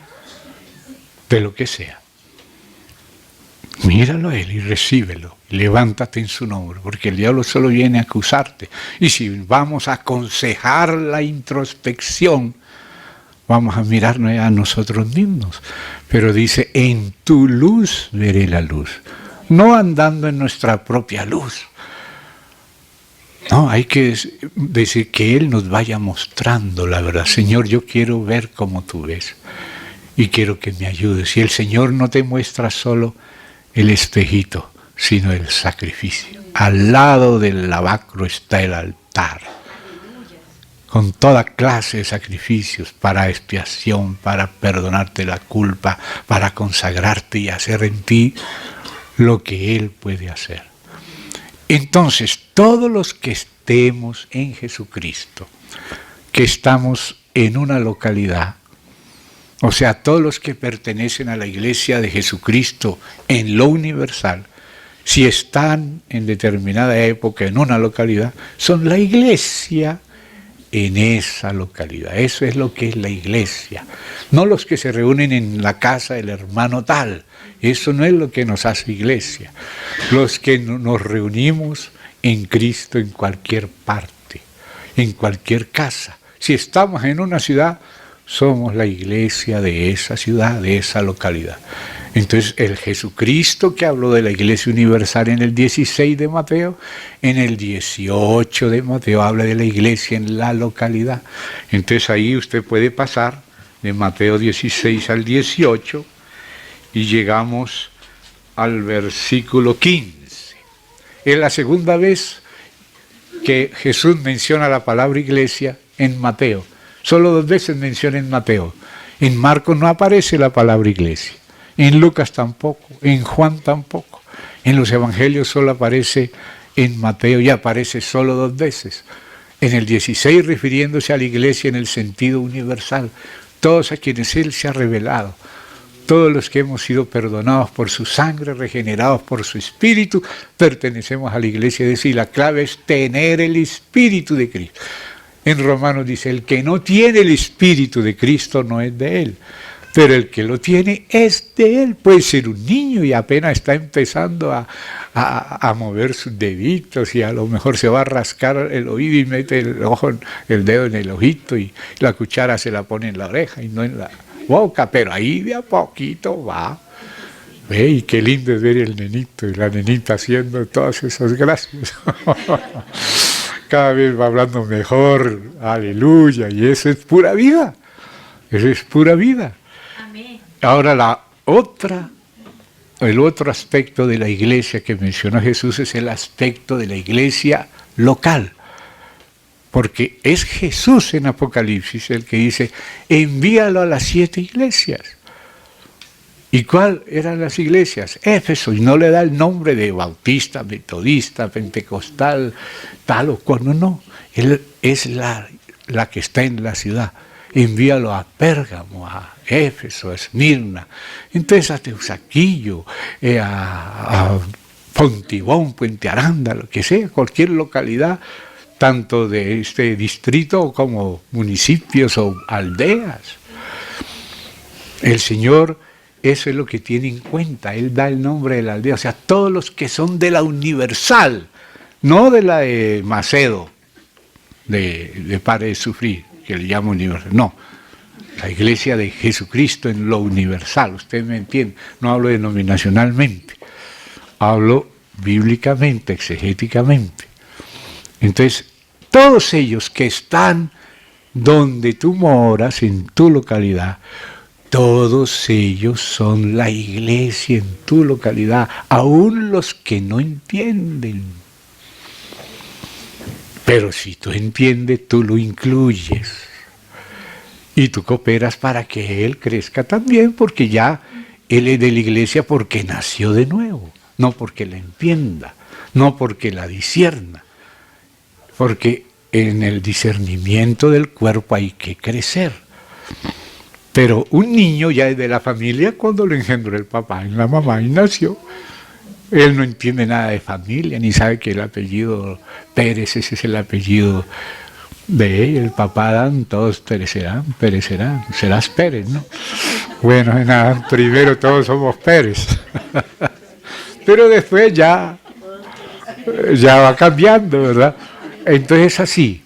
Míralo a Él y recíbelo, levántate en su nombre, porque el diablo solo viene a acusarte. Y si vamos a aconsejar la introspección, vamos a mirarnos a nosotros mismos. Pero dice, en tu luz veré la luz. No andando en nuestra propia luz. No, hay que decir que Él nos vaya mostrando la verdad. Señor, yo quiero ver como tú ves. Y quiero que me ayudes. Y el Señor no te muestra solo el espejito, sino el sacrificio. Al lado del lavacro está el altar. Con toda clase de sacrificios para expiación, para perdonarte la culpa, para consagrarte y hacer en ti lo que Él puede hacer. Entonces, todos los que estemos en Jesucristo, que estamos en una localidad, o sea, todos los que pertenecen a la iglesia de Jesucristo en lo universal, si están en determinada época en una localidad, son la iglesia en esa localidad. Eso es lo que es la iglesia. No los que se reúnen en la casa del hermano tal. Eso no es lo que nos hace iglesia. Los que nos reunimos en Cristo en cualquier parte, en cualquier casa. Si estamos en una ciudad, somos la iglesia de esa ciudad, de esa localidad. Entonces, el Jesucristo que habló de la iglesia universal en el 16 de Mateo, en el 18 de Mateo habla de la iglesia en la localidad. Entonces, ahí usted puede pasar de Mateo 16 al 18 y llegamos al versículo 15. Es la segunda vez que Jesús menciona la palabra iglesia en Mateo. Solo 2 veces menciona en Mateo. En Marcos no aparece la palabra iglesia. En Lucas tampoco. En Juan tampoco. En los evangelios solo aparece en Mateo y aparece solo 2 veces. En el 16 refiriéndose a la iglesia en el sentido universal. Todos a quienes Él se ha revelado. Todos los que hemos sido perdonados por su sangre, regenerados por su espíritu, pertenecemos a la iglesia de sí. La clave es tener el espíritu de Cristo. En Romanos dice, el que no tiene el espíritu de Cristo no es de Él, pero el que lo tiene es de Él. Puede ser un niño y apenas está empezando a mover sus deditos y a lo mejor se va a rascar el oído y mete el dedo en el ojito y la cuchara se la pone en la oreja y no en la boca, pero ahí de a poquito va. Ve, y qué lindo es ver el nenito y la nenita haciendo todas esas gracias. Cada vez va hablando mejor, aleluya, y eso es pura vida. Eso es pura vida. Amén. Ahora el otro aspecto de la iglesia que menciona Jesús es el aspecto de la iglesia local. Porque es Jesús en Apocalipsis el que dice, envíalo a las 7 iglesias. ¿Y cuál eran las iglesias? Éfeso, y no le da el nombre de bautista, metodista, pentecostal, tal o cual, no. Él es la que está en la ciudad. Envíalo a Pérgamo, a Éfeso, a Esmirna, entonces a Teusaquillo, a Fontibón, Puente Aranda, lo que sea, cualquier localidad, tanto de este distrito como municipios o aldeas. El Señor, eso es lo que tiene en cuenta, Él da el nombre de la aldea, o sea, todos los que son de la universal, no de la de Macedo, de Pare de Sufrir, que le llamo universal, no, la iglesia de Jesucristo en lo universal, usted me entiende, no hablo denominacionalmente, hablo bíblicamente, exegéticamente. Entonces, todos ellos que están donde tú moras, en tu localidad, todos ellos son la iglesia en tu localidad, aún los que no entienden. Pero si tú entiendes, tú lo incluyes. Y tú cooperas para que él crezca también, porque ya él es de la iglesia porque nació de nuevo, no porque la entienda, no porque la discierna. Porque en el discernimiento del cuerpo hay que crecer. Pero un niño ya es de la familia cuando lo engendró el papá y la mamá y nació. Él no entiende nada de familia, ni sabe que el apellido Pérez, ese es el apellido de él, el papá Adán, todos perecerán, serás Pérez, ¿no? Bueno, nada, primero todos somos Pérez. Pero después ya va cambiando, ¿verdad? Entonces así.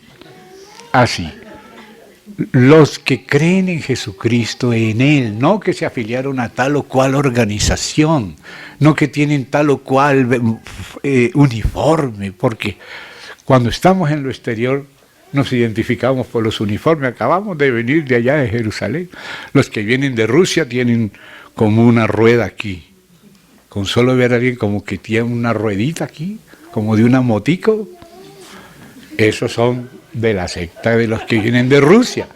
Los que creen en Jesucristo, en Él, no que se afiliaron a tal o cual organización, no que tienen tal o cual uniforme, porque cuando estamos en lo exterior nos identificamos por los uniformes. Acabamos de venir de allá de Jerusalén. Los que vienen de Rusia tienen como una rueda aquí. Con solo ver a alguien como que tiene una ruedita aquí, como de una motico, esos son de la secta de los que vienen de Rusia.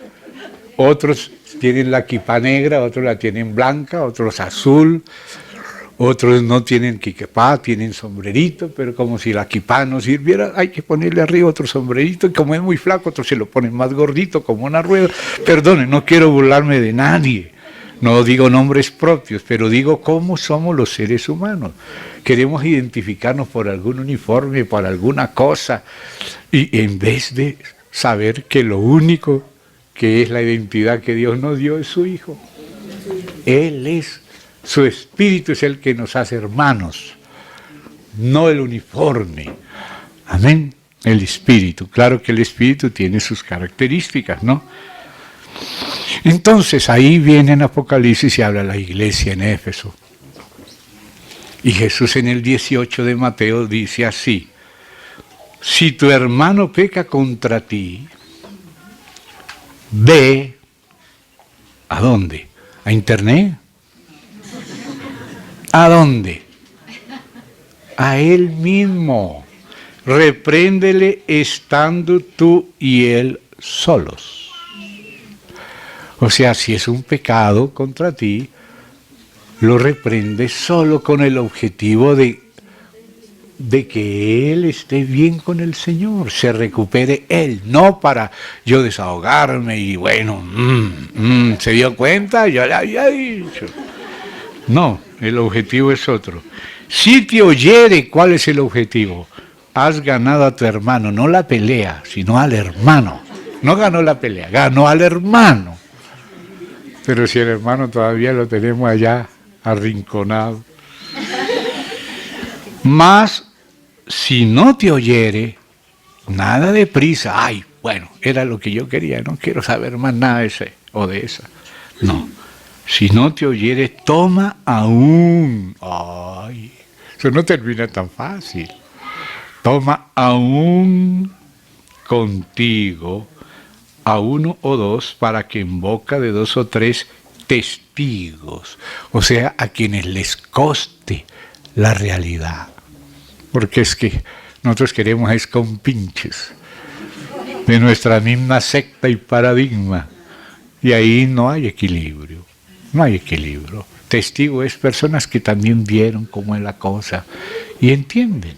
Otros tienen la kipá negra, otros la tienen blanca, otros azul, otros no tienen kipá, tienen sombrerito, pero como si la kipá no sirviera, hay que ponerle arriba otro sombrerito, y como es muy flaco, otros se lo ponen más gordito, como una rueda. Perdonen, no quiero burlarme de nadie, no digo nombres propios, pero digo cómo somos los seres humanos. Queremos identificarnos por algún uniforme, por alguna cosa, y en vez de saber que lo único que es la identidad que Dios nos dio es su Hijo. Él es, su Espíritu es el que nos hace hermanos, no el uniforme. Amén. El Espíritu. Claro que el Espíritu tiene sus características, ¿no? Entonces ahí viene en Apocalipsis y habla la iglesia en Éfeso. Y Jesús en el 18 de Mateo dice así: si tu hermano peca contra ti, ve, ¿a dónde? ¿A internet? ¿A dónde? A él mismo. Repréndele estando tú y él solos. O sea, si es un pecado contra ti, lo reprendes solo con el objetivo de que él esté bien con el Señor, se recupere él, no para yo desahogarme y bueno, ¿se dio cuenta? Yo le había dicho. No, el objetivo es otro. Si te oyere, ¿cuál es el objetivo? Has ganado a tu hermano, no la pelea, sino al hermano. No ganó la pelea, ganó al hermano. Pero si el hermano todavía lo tenemos allá arrinconado. Mas, si no te oyere, nada de prisa. Ay, bueno, era lo que yo quería, no quiero saber más nada de ese o de esa. No, si no te oyere, toma aún. Ay, eso no termina tan fácil. Toma aún contigo a uno o dos, para que en boca de dos o tres testigos, o sea, a quienes les conste la realidad. Porque es que nosotros queremos es compinches de nuestra misma secta y paradigma, y ahí no hay equilibrio, no hay equilibrio. Testigo es personas que también vieron cómo es la cosa y entienden.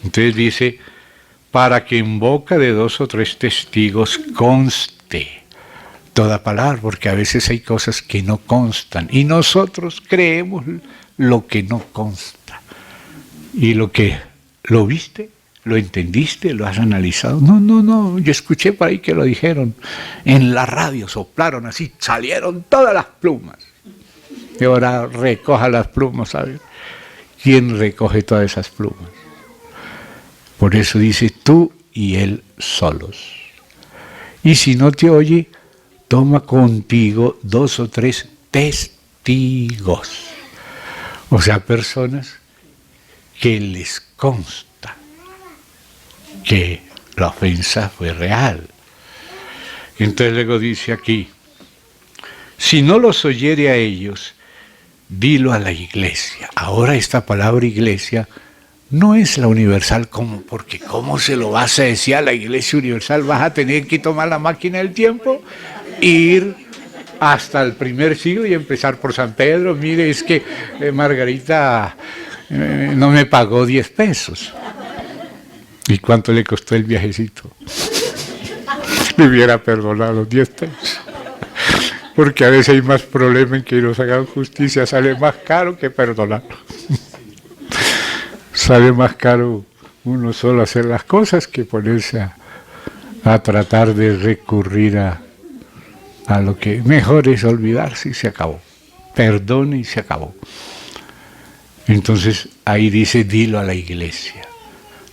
Entonces dice, para que en boca de dos o tres testigos conste toda palabra, porque a veces hay cosas que no constan y nosotros creemos lo que no consta. Y lo que lo viste, lo entendiste, lo has analizado. No, yo escuché por ahí que lo dijeron en la radio, soplaron así, salieron todas las plumas. Y ahora recoja las plumas, ¿sabes? ¿Quién recoge todas esas plumas? Por eso dice tú y él solos. Y si no te oye, toma contigo dos o tres testigos. O sea, personas que les consta que la ofensa fue real. Entonces luego dice aquí, si no los oyere a ellos, dilo a la iglesia. Ahora esta palabra iglesia no es la universal, porque ¿cómo se lo vas a decir a la iglesia universal? Vas a tener que tomar la máquina del tiempo, ir hasta el primer siglo y empezar por San Pedro. Mire, es que Margarita no me pagó 10 pesos. ¿Y cuánto le costó el viajecito? Le hubiera perdonado 10 pesos. Porque a veces hay más problema en que nos hagan justicia, sale más caro que perdonarlo. Sale más caro uno solo hacer las cosas que ponerse a tratar de recurrir a lo que mejor es olvidarse y se acabó. Perdone y se acabó. Entonces ahí dice, dilo a la iglesia.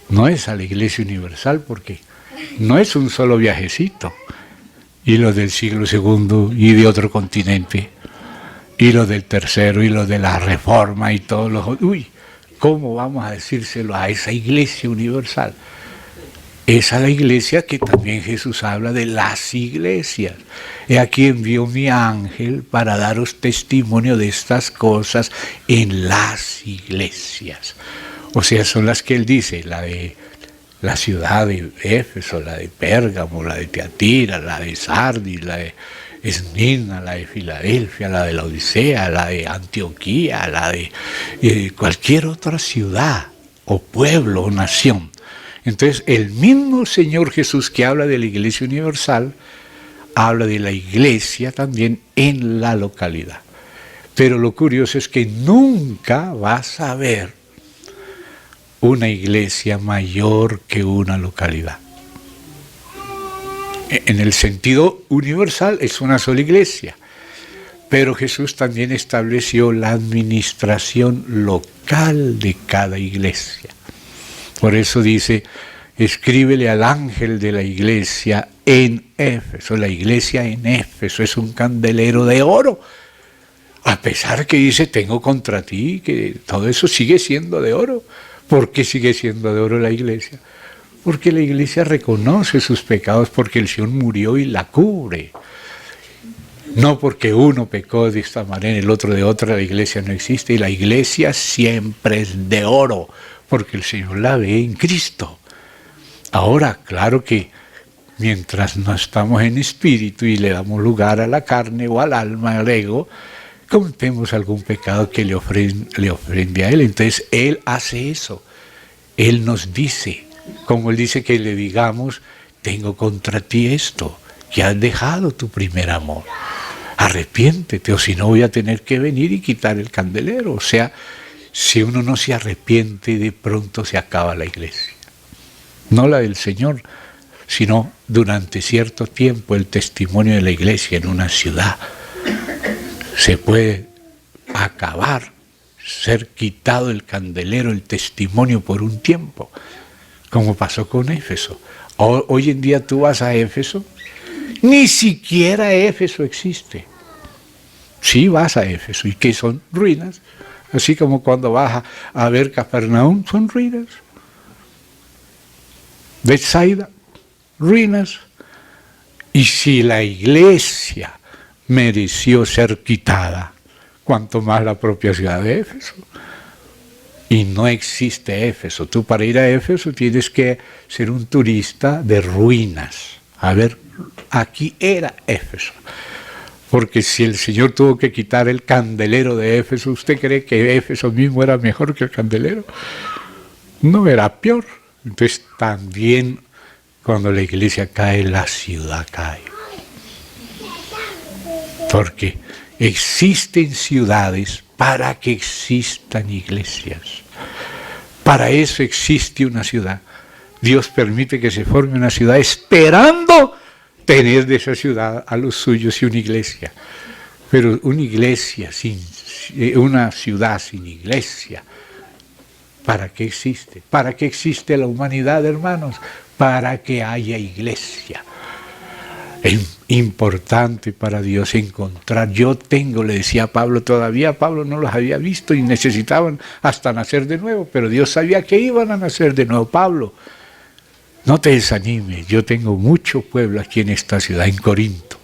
No es a la iglesia universal porque no es un solo viajecito. Y los del siglo II y de otro continente, y los del tercero y los de la Reforma y todos los... Uy, ¿cómo vamos a decírselo a esa iglesia universal? Es a la iglesia que también Jesús habla de las iglesias. He aquí envió mi ángel para daros testimonio de estas cosas en las iglesias. O sea, son las que él dice, la de la ciudad de Éfeso, la de Pérgamo, la de Tiatira, la de Sardis, la de Esmirna, la de Filadelfia, la de la Odisea, la de Antioquía, la de cualquier otra ciudad o pueblo o nación. Entonces, el mismo Señor Jesús que habla de la Iglesia Universal, habla de la Iglesia también en la localidad. Pero lo curioso es que nunca vas a ver una iglesia mayor que una localidad. En el sentido universal es una sola iglesia, pero Jesús también estableció la administración local de cada iglesia. Por eso dice, escríbele al ángel de la iglesia en Éfeso, la iglesia en Éfeso es un candelero de oro. A pesar que dice, tengo contra ti, que todo eso sigue siendo de oro. ¿Por qué sigue siendo de oro la iglesia? Porque la iglesia reconoce sus pecados, porque el Señor murió y la cubre. No porque uno pecó de esta manera, el otro de otra, la iglesia no existe. Y la iglesia siempre es de oro, porque el Señor la ve en Cristo. Ahora, claro que mientras no estamos en espíritu y le damos lugar a la carne o al alma, al ego, cometemos algún pecado que le ofrende a Él. Entonces Él hace eso. Él nos dice, como Él dice que le digamos, tengo contra ti esto, que has dejado tu primer amor. Arrepiéntete, o si no voy a tener que venir y quitar el candelero. O sea, si uno no se arrepiente, de pronto se acaba la iglesia. No la del Señor, sino durante cierto tiempo el testimonio de la iglesia en una ciudad se puede acabar, ser quitado el candelero, el testimonio por un tiempo, como pasó con Éfeso. Hoy en día tú vas a Éfeso, ni siquiera Éfeso existe. Sí vas a Éfeso, ¿y qué son? Ruinas. Así como cuando vas a ver Capernaum, son ruinas. Betsaida, ruinas. Y si la iglesia mereció ser quitada, cuanto más la propia ciudad de Éfeso. Y no existe Éfeso. Tú para ir a Éfeso tienes que ser un turista de ruinas. A ver, aquí era Éfeso. Porque si el Señor tuvo que quitar el candelero de Éfeso, ¿usted cree que Éfeso mismo era mejor que el candelero? No, era peor. Entonces también cuando la iglesia cae, la ciudad cae. Porque existen ciudades para que existan iglesias. Para eso existe una ciudad. Dios permite que se forme una ciudad esperando tener de esa ciudad a los suyos y una iglesia. Pero una iglesia una ciudad sin iglesia, ¿para qué existe? ¿Para qué existe la humanidad, hermanos? Para que haya iglesia. Es importante para Dios encontrar. Le decía a Pablo, todavía Pablo no los había visto y necesitaban hasta nacer de nuevo, pero Dios sabía que iban a nacer de nuevo. Pablo, no te desanimes, yo tengo mucho pueblo aquí en esta ciudad, en Corinto.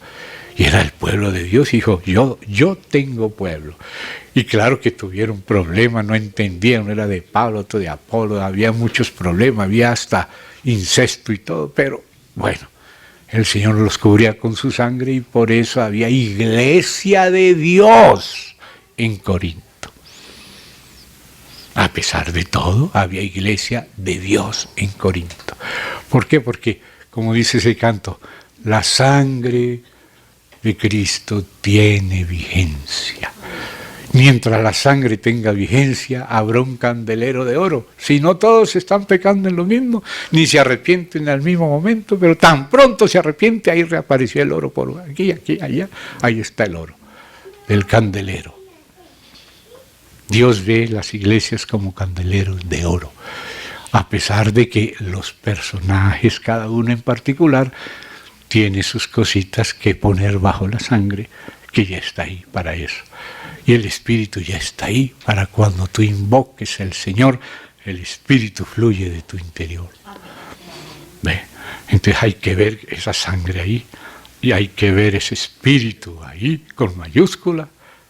Y era el pueblo de Dios, dijo, yo tengo pueblo. Y claro que tuvieron problemas, no entendían, uno era de Pablo, otro de Apolo, había muchos problemas, había hasta incesto y todo, pero bueno, el Señor los cubría con su sangre y por eso había iglesia de Dios en Corinto. A pesar de todo, había iglesia de Dios en Corinto. ¿Por qué? Porque, como dice ese canto, la sangre de Cristo tiene vigencia. Mientras la sangre tenga vigencia, habrá un candelero de oro. Si no todos están pecando en lo mismo, ni se arrepienten al mismo momento, pero tan pronto se arrepiente, ahí reapareció el oro por aquí, allá, ahí está el oro, el candelero. Dios ve las iglesias como candeleros de oro, a pesar de que los personajes, cada uno en particular, tiene sus cositas que poner bajo la sangre, que ya está ahí para eso. Y el Espíritu ya está ahí para cuando tú invoques al Señor, el Espíritu fluye de tu interior. ¿Ve? Entonces hay que ver esa sangre ahí, y hay que ver ese Espíritu ahí, con mayúscula,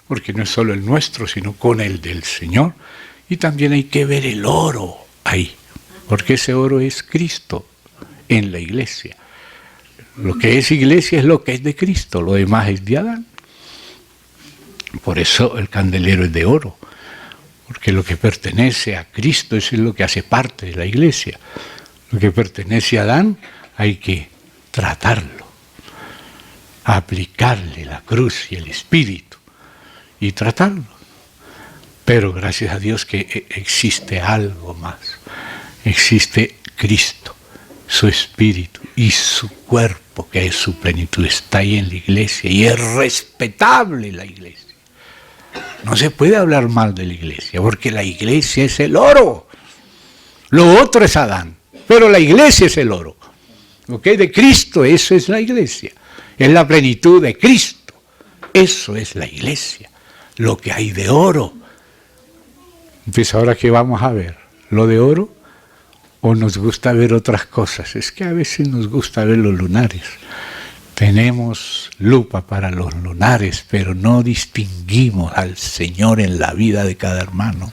porque no es solo el nuestro, sino con el del Señor. Y también hay que ver el oro ahí, porque ese oro es Cristo en la iglesia. Lo que es iglesia es lo que es de Cristo, lo demás es de Adán. Por eso el candelero es de oro, porque lo que pertenece a Cristo es lo que hace parte de la iglesia. Lo que pertenece a Adán hay que tratarlo, aplicarle la cruz y el Espíritu y tratarlo. Pero gracias a Dios que existe algo más, existe Cristo, su Espíritu y su cuerpo, que es su plenitud, está ahí en la iglesia y es respetable la iglesia. No se puede hablar mal de la iglesia, porque la iglesia es el oro. Lo otro es Adán, pero la iglesia es el oro. ¿ok? De Cristo, eso es la iglesia. Es la plenitud de Cristo. Eso es la iglesia. Lo que hay de oro. Entonces, ¿ahora qué vamos a ver? ¿Lo de oro? ¿O nos gusta ver otras cosas? Es que a veces nos gusta ver los lunares. Tenemos lupa para los lunares, pero no distinguimos al Señor en la vida de cada hermano.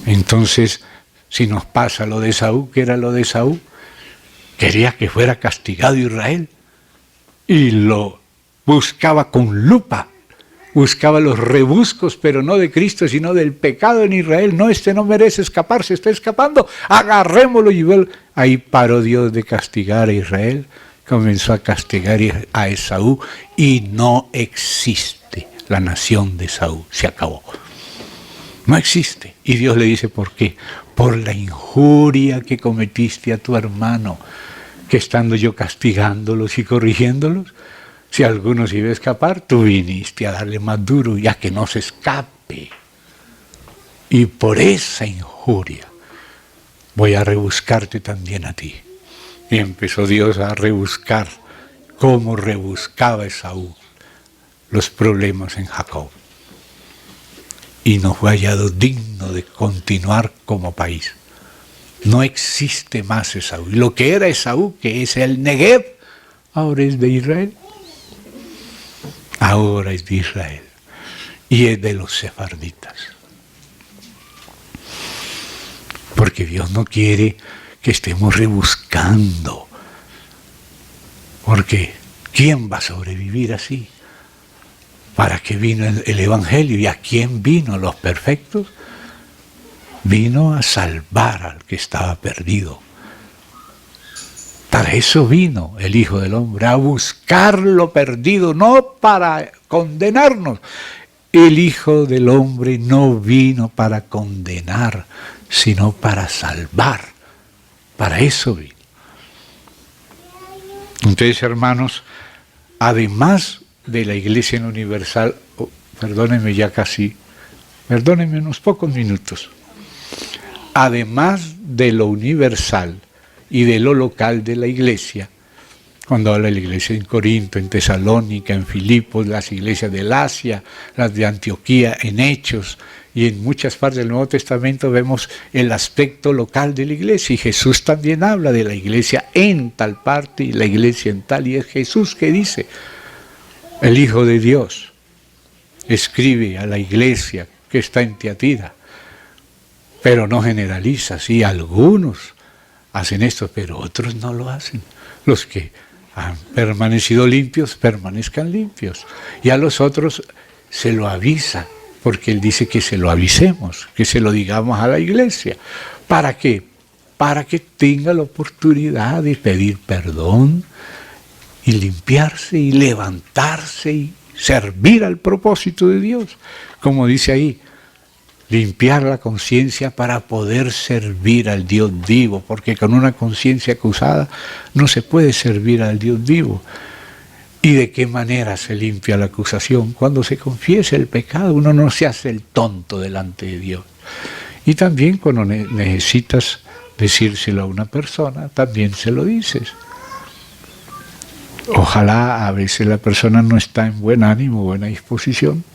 Entonces, si nos pasa lo de Esaú, ¿qué era lo de Esaú? Quería que fuera castigado Israel y lo buscaba con lupa. Buscaba los rebuscos, pero no de Cristo, sino del pecado en Israel. No, este no merece escapar, se está escapando, agarrémoslo. Y ahí paró Dios de castigar a Israel, comenzó a castigar a Esaú y no existe la nación de Esaú, se acabó. No existe. Y Dios le dice, ¿por qué? Por la injuria que cometiste a tu hermano, que estando yo castigándolos y corrigiéndolos, si alguno se iba a escapar, tú viniste a darle más duro, ya que no se escape. Y por esa injuria voy a rebuscarte también a ti. Y empezó Dios a rebuscar, como rebuscaba Esaú los problemas en Jacob. Y no fue hallado digno de continuar como país. No existe más Esaú. Y lo que era Esaú, que es el Negev, ahora es de Israel. Ahora es de Israel y es de los sefarditas. Porque Dios no quiere que estemos rebuscando. Porque ¿quién va a sobrevivir así? ¿Para qué vino el Evangelio? ¿Y a quién vino? ¿Los perfectos? Vino a salvar al que estaba perdido. Para eso vino el Hijo del Hombre, a buscar lo perdido, no para condenarnos. El Hijo del Hombre no vino para condenar, sino para salvar. Para eso vino. Entonces, hermanos, además de la Iglesia Universal, perdónenme unos pocos minutos, además de lo universal, y de lo local de la iglesia, cuando habla de la iglesia en Corinto, en Tesalónica, en Filipos, las iglesias del Asia, las de Antioquía, en Hechos, y en muchas partes del Nuevo Testamento vemos el aspecto local de la iglesia, y Jesús también habla de la iglesia en tal parte y la iglesia en tal, y es Jesús que dice, el Hijo de Dios escribe a la iglesia que está en Tiatira, pero no generaliza, sí, algunos hacen esto, pero otros no lo hacen. Los que han permanecido limpios, permanezcan limpios. Y a los otros se lo avisa, porque Él dice que se lo avisemos, que se lo digamos a la iglesia. ¿Para qué? Para que tenga la oportunidad de pedir perdón y limpiarse y levantarse y servir al propósito de Dios. Como dice ahí, limpiar la conciencia para poder servir al Dios vivo, porque con una conciencia acusada no se puede servir al Dios vivo. ¿Y de qué manera se limpia la acusación? Cuando se confiesa el pecado, uno no se hace el tonto delante de Dios. Y también cuando necesitas decírselo a una persona, también se lo dices. Ojalá a veces la persona no está en buen ánimo, buena disposición.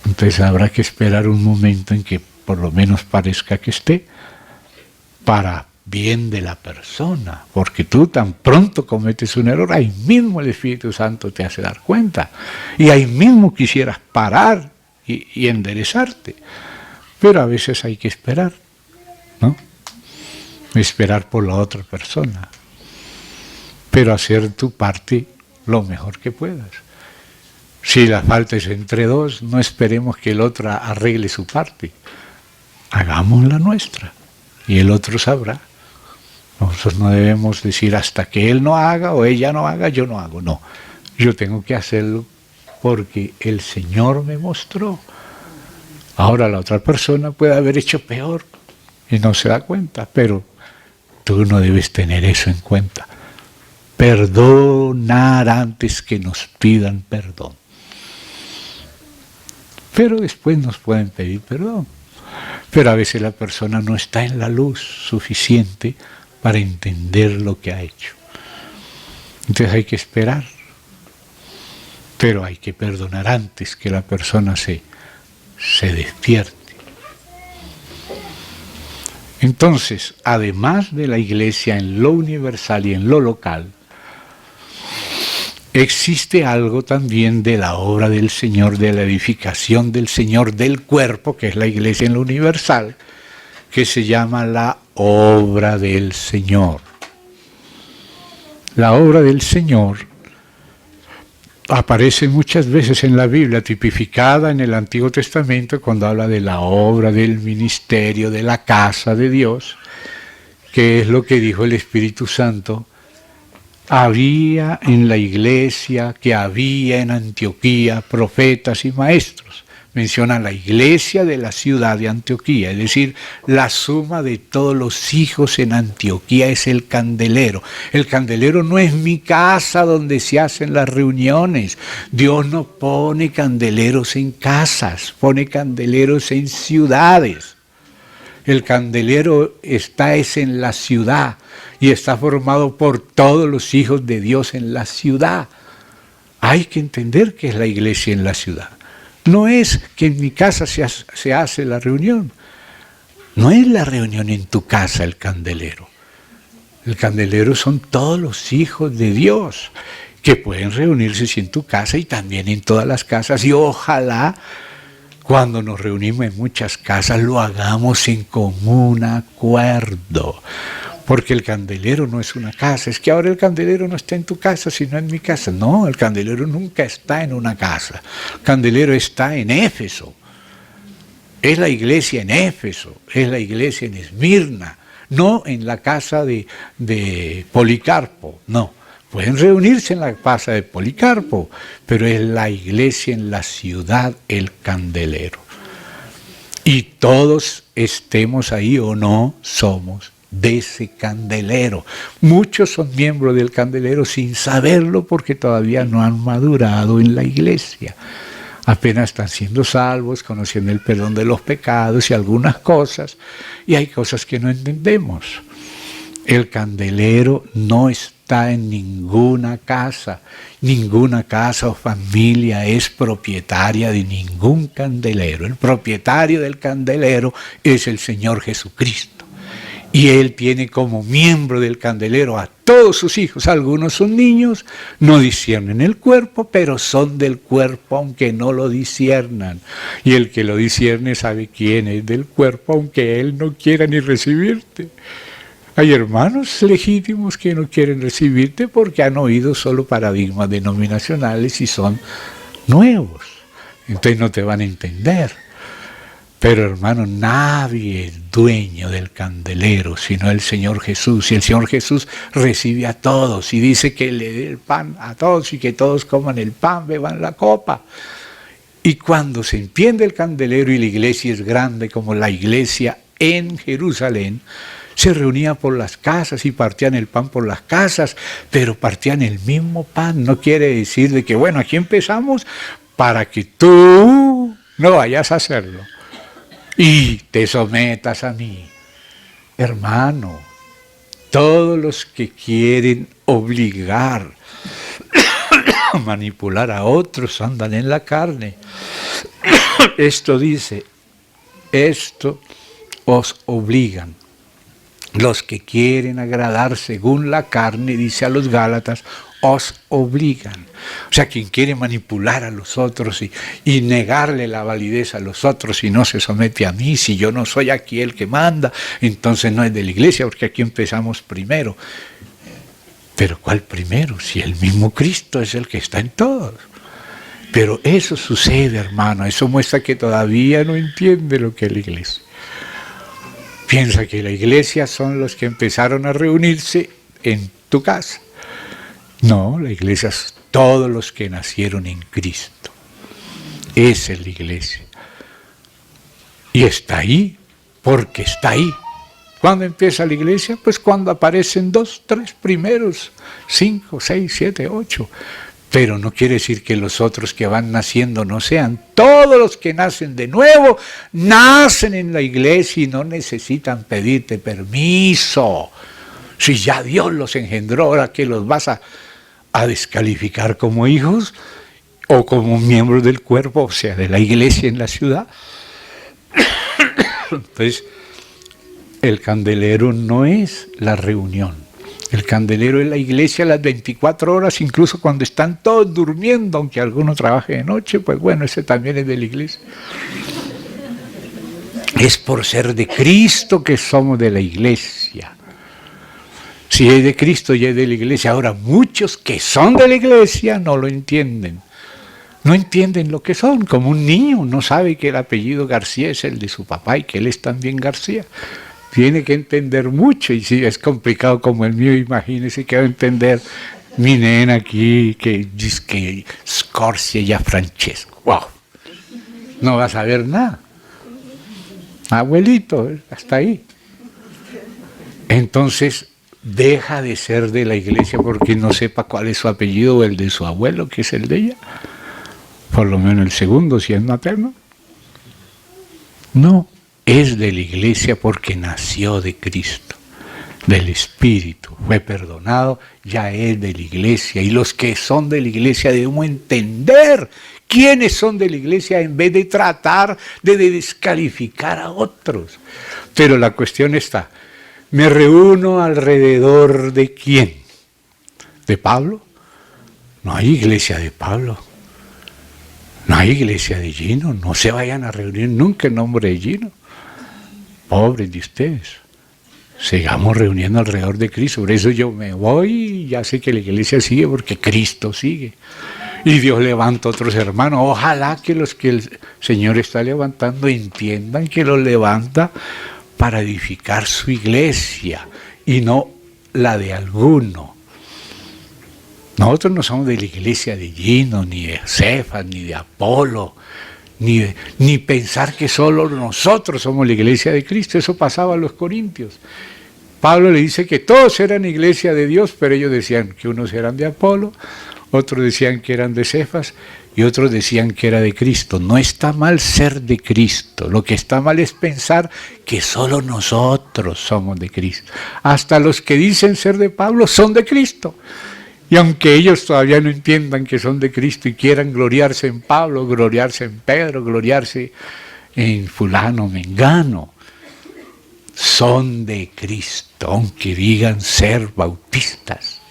Entonces habrá que esperar un momento en que por lo menos parezca que esté, para bien de la persona, porque tú tan pronto cometes un error, ahí mismo el Espíritu Santo te hace dar cuenta, y ahí mismo quisieras parar y enderezarte, pero a veces hay que esperar, ¿no? Esperar por la otra persona, pero hacer tu parte lo mejor que puedas. Si la falta es entre dos, no esperemos que el otro arregle su parte. Hagamos la nuestra y el otro sabrá. Nosotros no debemos decir hasta que él no haga o ella no haga, yo no hago. No, yo tengo que hacerlo porque el Señor me mostró. Ahora la otra persona puede haber hecho peor y no se da cuenta, pero tú no debes tener eso en cuenta. Perdonar antes que nos pidan perdón. Pero después nos pueden pedir perdón. Pero a veces la persona no está en la luz suficiente para entender lo que ha hecho. Entonces hay que esperar, pero hay que perdonar antes que la persona se despierte. Entonces, además de la iglesia en lo universal y en lo local, existe algo también de la obra del Señor, de la edificación del Señor del cuerpo, que es la iglesia en lo universal, que se llama la obra del Señor. La obra del Señor aparece muchas veces en la Biblia, tipificada en el Antiguo Testamento, cuando habla de la obra del ministerio, de la casa de Dios, que es lo que dijo el Espíritu Santo. Había en la iglesia, que había en Antioquía profetas y maestros. Menciona la iglesia de la ciudad de Antioquía, es decir, la suma de todos los hijos en Antioquía es el candelero. El candelero no es mi casa donde se hacen las reuniones. Dios no pone candeleros en casas, pone candeleros en ciudades. El candelero es en la ciudad y está formado por todos los hijos de Dios en la ciudad. Hay que entender que es la iglesia en la ciudad. No es que en mi casa se hace la reunión. No es la reunión en tu casa el candelero. El candelero son todos los hijos de Dios que pueden reunirse en tu casa y también en todas las casas. Y ojalá cuando nos reunimos en muchas casas lo hagamos en común acuerdo. Porque el candelero no es una casa. Es que ahora el candelero no está en tu casa, sino en mi casa. No, el candelero nunca está en una casa. El candelero está en Éfeso. Es la iglesia en Éfeso. Es la iglesia en Esmirna. No en la casa de Policarpo. No. Pueden reunirse en la casa de Policarpo, pero es la iglesia en la ciudad el candelero. Y todos, estemos ahí o no, somos de ese candelero. Muchos son miembros del candelero sin saberlo porque todavía no han madurado en la iglesia. Apenas están siendo salvos, conociendo el perdón de los pecados y algunas cosas, y hay cosas que no entendemos. El candelero no está en ninguna casa o familia es propietaria de ningún candelero. El propietario del candelero es el Señor Jesucristo. Y Él tiene como miembro del candelero a todos sus hijos. Algunos son niños, no disciernen el cuerpo, pero son del cuerpo aunque no lo disciernan. Y el que lo discierne sabe quién es del cuerpo, aunque Él no quiera ni recibirte. Hay hermanos legítimos que no quieren recibirte porque han oído solo paradigmas denominacionales y son nuevos. Entonces no te van a entender. Pero hermano, nadie es dueño del candelero, sino el Señor Jesús. Y el Señor Jesús recibe a todos y dice que le dé el pan a todos y que todos coman el pan, beban la copa. Y cuando se entiende el candelero y la iglesia es grande como la iglesia en Jerusalén, se reunía por las casas y partían el pan por las casas, pero partían el mismo pan. No quiere decir de que, bueno, aquí empezamos para que tú no vayas a hacerlo y te sometas a mí. Hermano, todos los que quieren obligar, manipular a otros, andan en la carne. Esto dice, esto os obligan. Los que quieren agradar según la carne, dice a los Gálatas, os obligan. O sea, quien quiere manipular a los otros y negarle la validez a los otros y no se somete a mí, si yo no soy aquí el que manda, entonces no es de la iglesia, porque aquí empezamos primero. Pero ¿cuál primero? Si el mismo Cristo es el que está en todos. Pero eso sucede, hermano, eso muestra que todavía no entiende lo que es la iglesia. Piensa que la iglesia son los que empezaron a reunirse en tu casa. No, la iglesia es todos los que nacieron en Cristo. Esa es la iglesia. Y está ahí, porque está ahí. ¿Cuándo empieza la iglesia? Pues cuando aparecen 2, 3 primeros, 5, 6, 7, 8. Pero no quiere decir que los otros que van naciendo no sean. Todos los que nacen de nuevo, nacen en la iglesia y no necesitan pedirte permiso. Si ya Dios los engendró, ahora que los vas a descalificar como hijos o como miembros del cuerpo, o sea, de la iglesia en la ciudad. Entonces, el candelero no es la reunión. El candelero es la iglesia a las 24 horas, incluso cuando están todos durmiendo, aunque alguno trabaje de noche, pues bueno, ese también es de la iglesia. Es por ser de Cristo que somos de la iglesia. Si es de Cristo y es de la iglesia. Ahora, muchos que son de la iglesia no lo entienden. No entienden lo que son, como un niño no sabe que el apellido García es el de su papá y que él es también García. Tiene que entender mucho, y si es complicado como el mío, imagínese que va a entender mi nena aquí, que dice que Scorsia y a Francesco. ¡Wow! No va a saber nada. Abuelito, hasta ahí. Entonces, deja de ser de la iglesia porque no sepa cuál es su apellido o el de su abuelo, que es el de ella. Por lo menos el segundo, si es materno. No, es de la iglesia porque nació de Cristo, del Espíritu, fue perdonado, ya es de la iglesia. Y los que son de la iglesia debemos entender quiénes son de la iglesia en vez de tratar de descalificar a otros. Pero la cuestión está, ¿me reúno alrededor de quién? ¿De Pablo? No hay iglesia de Pablo. No hay iglesia de Gino, no se vayan a reunir nunca en nombre de Gino. Pobres de ustedes. Sigamos reuniendo alrededor de Cristo. Por eso yo me voy y ya sé que la iglesia sigue porque Cristo sigue. Y Dios levanta otros hermanos. Ojalá que los que el Señor está levantando entiendan que los levanta para edificar su iglesia y no la de alguno. Nosotros no somos de la iglesia de Gino, ni de Cefas, ni de Apolo, ni pensar que solo nosotros somos la iglesia de Cristo. Eso pasaba a los corintios. Pablo le dice que todos eran iglesia de Dios, pero ellos decían que unos eran de Apolo, otros decían que eran de Cefas y otros decían que era de Cristo. No está mal ser de Cristo, lo que está mal es pensar que solo nosotros somos de Cristo. Hasta los que dicen ser de Pablo son de Cristo. Y aunque ellos todavía no entiendan que son de Cristo y quieran gloriarse en Pablo, gloriarse en Pedro, gloriarse en fulano, mengano, son de Cristo, aunque digan ser bautistas.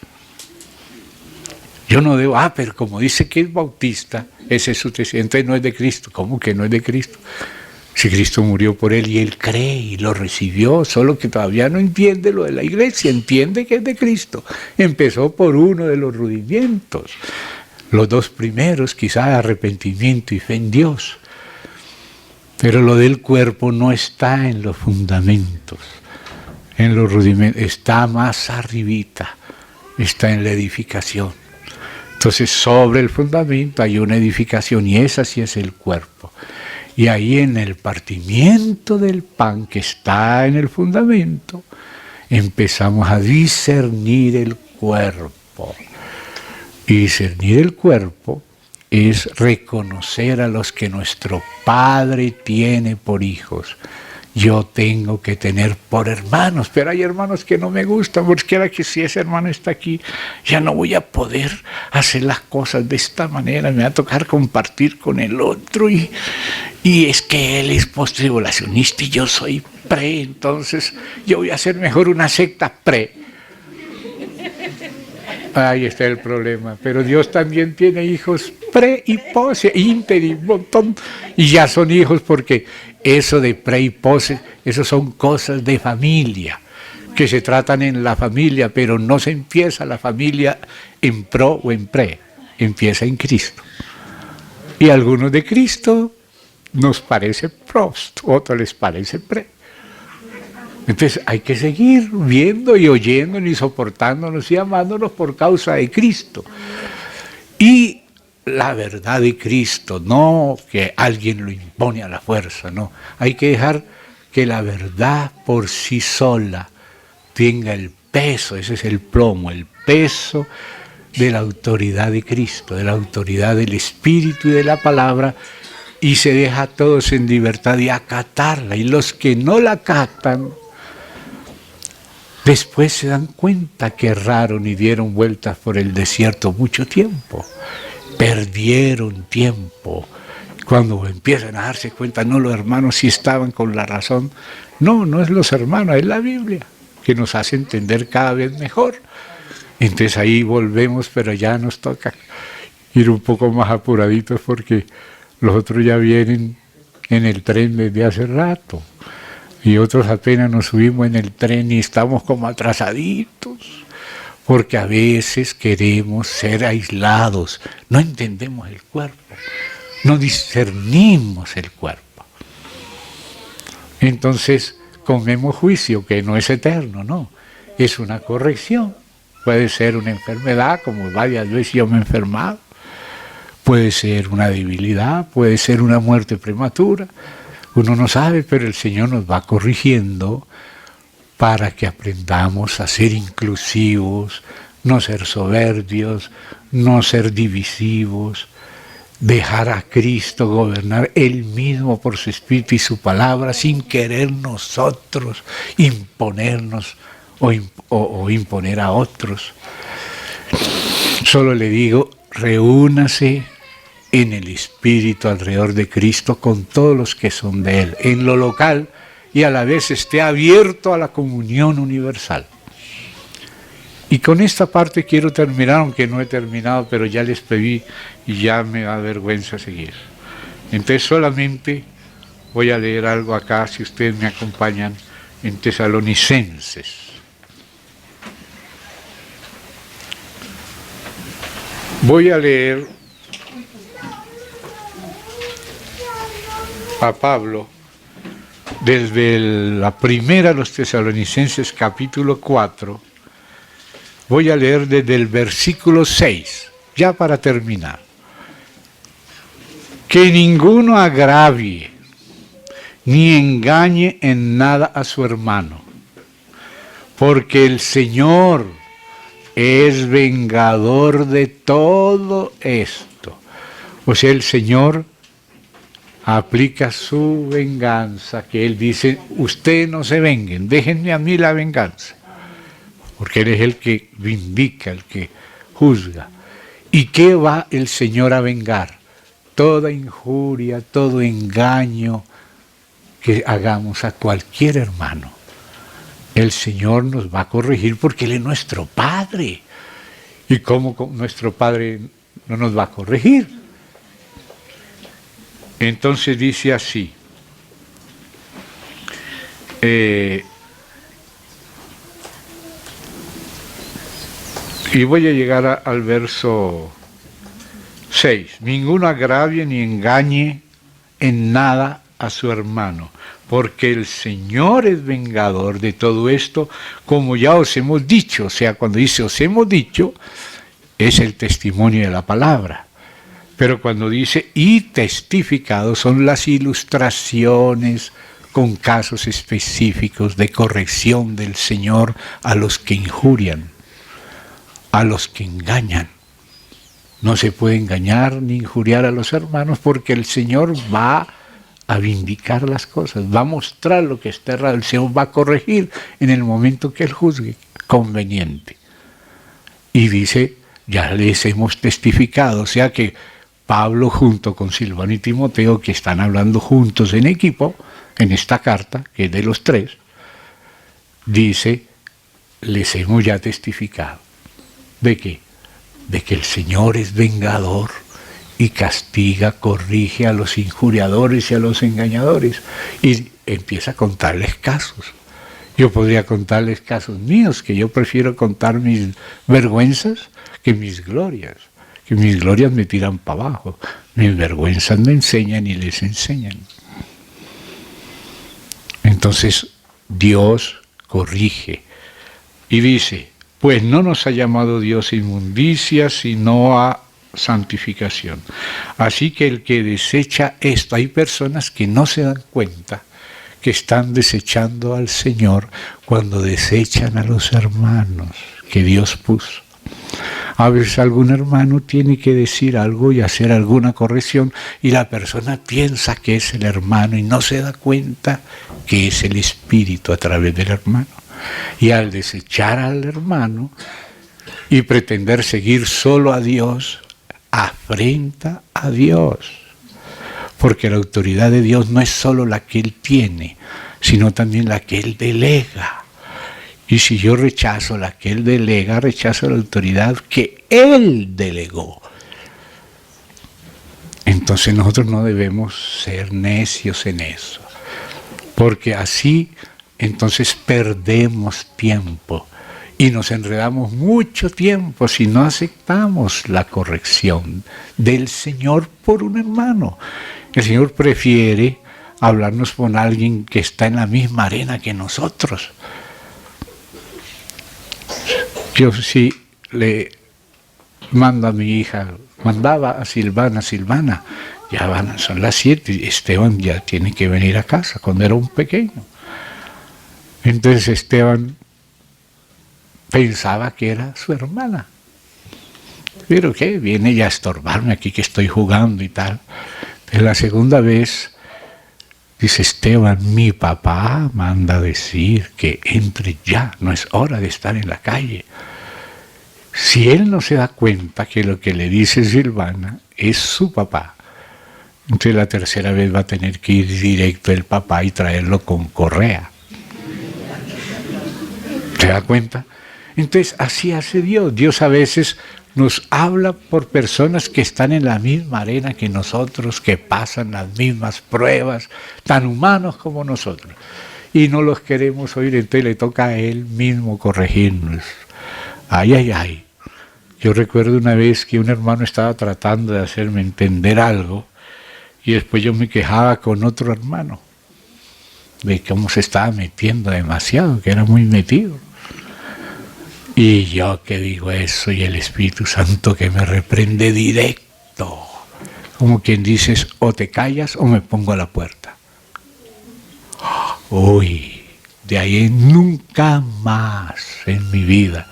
Yo no debo, pero como dice que es bautista, ese es su testimonio, entonces no es de Cristo. ¿Cómo que no es de Cristo? Si Cristo murió por él y él cree y lo recibió, solo que todavía no entiende lo de la iglesia, entiende que es de Cristo. Empezó por uno de los rudimentos, los dos primeros, quizás arrepentimiento y fe en Dios. Pero lo del cuerpo no está en los fundamentos, en los rudimentos, está más arribita, está en la edificación. Entonces sobre el fundamento hay una edificación y esa sí es el cuerpo. Y ahí en el partimiento del pan que está en el fundamento, empezamos a discernir el cuerpo. Y discernir el cuerpo es reconocer a los que nuestro Padre tiene por hijos. Yo tengo que tener por hermanos, pero hay hermanos que no me gustan, porque era que si ese hermano está aquí, ya no voy a poder hacer las cosas de esta manera, me va a tocar compartir con el otro, y es que él es postribulacionista y yo soy pre, entonces yo voy a hacer mejor una secta pre. Ahí está el problema, pero Dios también tiene hijos pre y pose, inter y un montón, y ya son hijos porque eso de pre y pose, eso son cosas de familia, que se tratan en la familia, pero no se empieza la familia en pro o en pre, empieza en Cristo. Y a algunos de Cristo nos parece post, otros les parece pre. Entonces hay que seguir viendo y oyéndonos y soportándonos y amándonos por causa de Cristo. Y la verdad de Cristo, no que alguien lo impone a la fuerza, no. Hay que dejar que la verdad por sí sola tenga el peso, ese es el plomo, el peso de la autoridad de Cristo, de la autoridad del Espíritu y de la palabra, y se deja a todos en libertad de acatarla. Y los que no la acatan, Después se dan cuenta que erraron y dieron vueltas por el desierto mucho tiempo. Perdieron tiempo. Cuando empiezan a darse cuenta, no, los hermanos sí estaban con la razón. No, no es los hermanos, es la Biblia, que nos hace entender cada vez mejor. Entonces ahí volvemos, pero ya nos toca ir un poco más apuraditos porque los otros ya vienen en el tren desde hace rato. Y otros apenas nos subimos en el tren y estamos como atrasaditos, porque a veces queremos ser aislados, no entendemos el cuerpo, no discernimos el cuerpo. Entonces comemos juicio que no es eterno, no, es una corrección. Puede ser una enfermedad, como varias veces yo me he enfermado, puede ser una debilidad, puede ser una muerte prematura. Uno no sabe, pero el Señor nos va corrigiendo para que aprendamos a ser inclusivos, no ser soberbios, no ser divisivos, dejar a Cristo gobernar Él mismo por su Espíritu y su palabra, sin querer nosotros imponernos o imponer a otros. Solo le digo, reúnase en el Espíritu alrededor de Cristo con todos los que son de Él, en lo local, y a la vez esté abierto a la comunión universal. Y con esta parte quiero terminar, aunque no he terminado, pero ya les pedí y ya me da vergüenza seguir. Entonces solamente voy a leer algo acá, si ustedes me acompañan, en Tesalonicenses. Voy a leer a Pablo desde la primera a los Tesalonicenses capítulo 4, voy a leer desde el versículo 6, ya para terminar. Que ninguno agravie ni engañe en nada a su hermano, porque el Señor es vengador de todo esto. O sea, el Señor aplica su venganza, que Él dice, ustedes no se venguen, déjenme a mí la venganza, porque Él es el que vindica, el que juzga. ¿Y qué va el Señor a vengar? Toda injuria, todo engaño que hagamos a cualquier hermano. El Señor nos va a corregir porque Él es nuestro Padre. ¿Y cómo nuestro Padre no nos va a corregir? Entonces dice así, y voy a llegar al verso 6, ninguno agravie ni engañe en nada a su hermano, porque el Señor es vengador de todo esto, como ya os hemos dicho. O sea, cuando dice os hemos dicho, es el testimonio de la palabra. Pero cuando dice y testificado, son las ilustraciones con casos específicos de corrección del Señor a los que injurian, a los que engañan. No se puede engañar ni injuriar a los hermanos porque el Señor va a vindicar las cosas, va a mostrar lo que está errado, el Señor va a corregir en el momento que Él juzgue conveniente. Y dice, ya les hemos testificado, o sea que Pablo junto con Silvano y Timoteo, que están hablando juntos en equipo, en esta carta, que es de los tres, dice, les hemos ya testificado. ¿De qué? De que el Señor es vengador y castiga, corrige a los injuriadores y a los engañadores. Y empieza a contarles casos. Yo podría contarles casos míos, que yo prefiero contar mis vergüenzas que mis glorias. Que mis glorias me tiran para abajo, mis vergüenzas me enseñan y les enseñan. Entonces Dios corrige y dice, pues no nos ha llamado Dios a inmundicia, sino a santificación. Así que el que desecha esto, hay personas que no se dan cuenta que están desechando al Señor cuando desechan a los hermanos que Dios puso. A veces algún hermano tiene que decir algo y hacer alguna corrección y la persona piensa que es el hermano y no se da cuenta que es el Espíritu a través del hermano. Y al desechar al hermano y pretender seguir solo a Dios, afrenta a Dios. Porque la autoridad de Dios no es solo la que Él tiene, sino también la que Él delega. Y si yo rechazo la que Él delega, rechazo la autoridad que Él delegó. Entonces nosotros no debemos ser necios en eso, porque así entonces perdemos tiempo y nos enredamos mucho tiempo si no aceptamos la corrección del Señor por un hermano. El Señor prefiere hablarnos con alguien que está en la misma arena que nosotros. Yo sí le mando a mi hija, mandaba a Silvana, ya son las 7, Esteban ya tiene que venir a casa cuando era un pequeño. Entonces Esteban pensaba que era su hermana. Pero ¿qué? Viene ya a estorbarme aquí que estoy jugando y tal. Pero la segunda vez dice Esteban, mi papá manda a decir que entre ya, no es hora de estar en la calle. Si él no se da cuenta que lo que le dice Silvana es su papá, entonces la tercera vez va a tener que ir directo el papá y traerlo con correa. ¿Se da cuenta? Entonces así hace Dios. Dios a veces nos habla por personas que están en la misma arena que nosotros, que pasan las mismas pruebas, tan humanos como nosotros. Y no los queremos oír, entonces le toca a Él mismo corregirnos. Ay, ay, ay. Yo recuerdo una vez que un hermano estaba tratando de hacerme entender algo y después yo me quejaba con otro hermano de cómo se estaba metiendo demasiado, que era muy metido. Y yo que digo eso y el Espíritu Santo que me reprende directo. Como quien dices, o te callas o me pongo a la puerta. Uy, de ahí nunca más en mi vida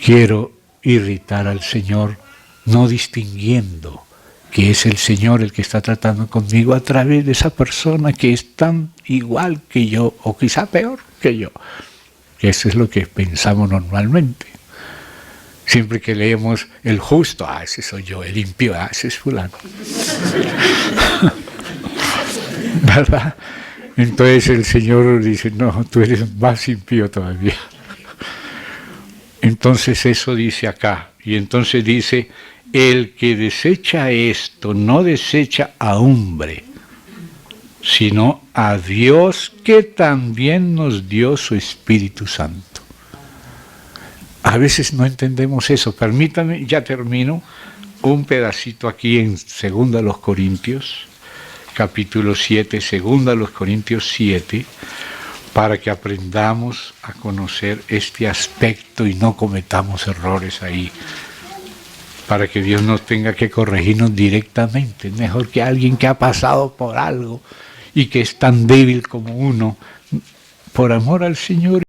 quiero irritar al Señor, no distinguiendo que es el Señor el que está tratando conmigo a través de esa persona que es tan igual que yo, o quizá peor que yo. Que eso es lo que pensamos normalmente. Siempre que leemos el justo, ese soy yo, el impío, ese es fulano. ¿Verdad? Entonces el Señor dice, no, tú eres más impío todavía. Entonces eso dice acá, y entonces dice, el que desecha esto no desecha a hombre, sino a Dios que también nos dio su Espíritu Santo. A veces no entendemos eso. Permítame, ya termino, un pedacito aquí en 2 Corintios, capítulo 7, 2 Corintios 7, para que aprendamos a conocer este aspecto y no cometamos errores ahí, para que Dios nos tenga que corregirnos directamente. Es mejor que alguien que ha pasado por algo y que es tan débil como uno, por amor al Señor.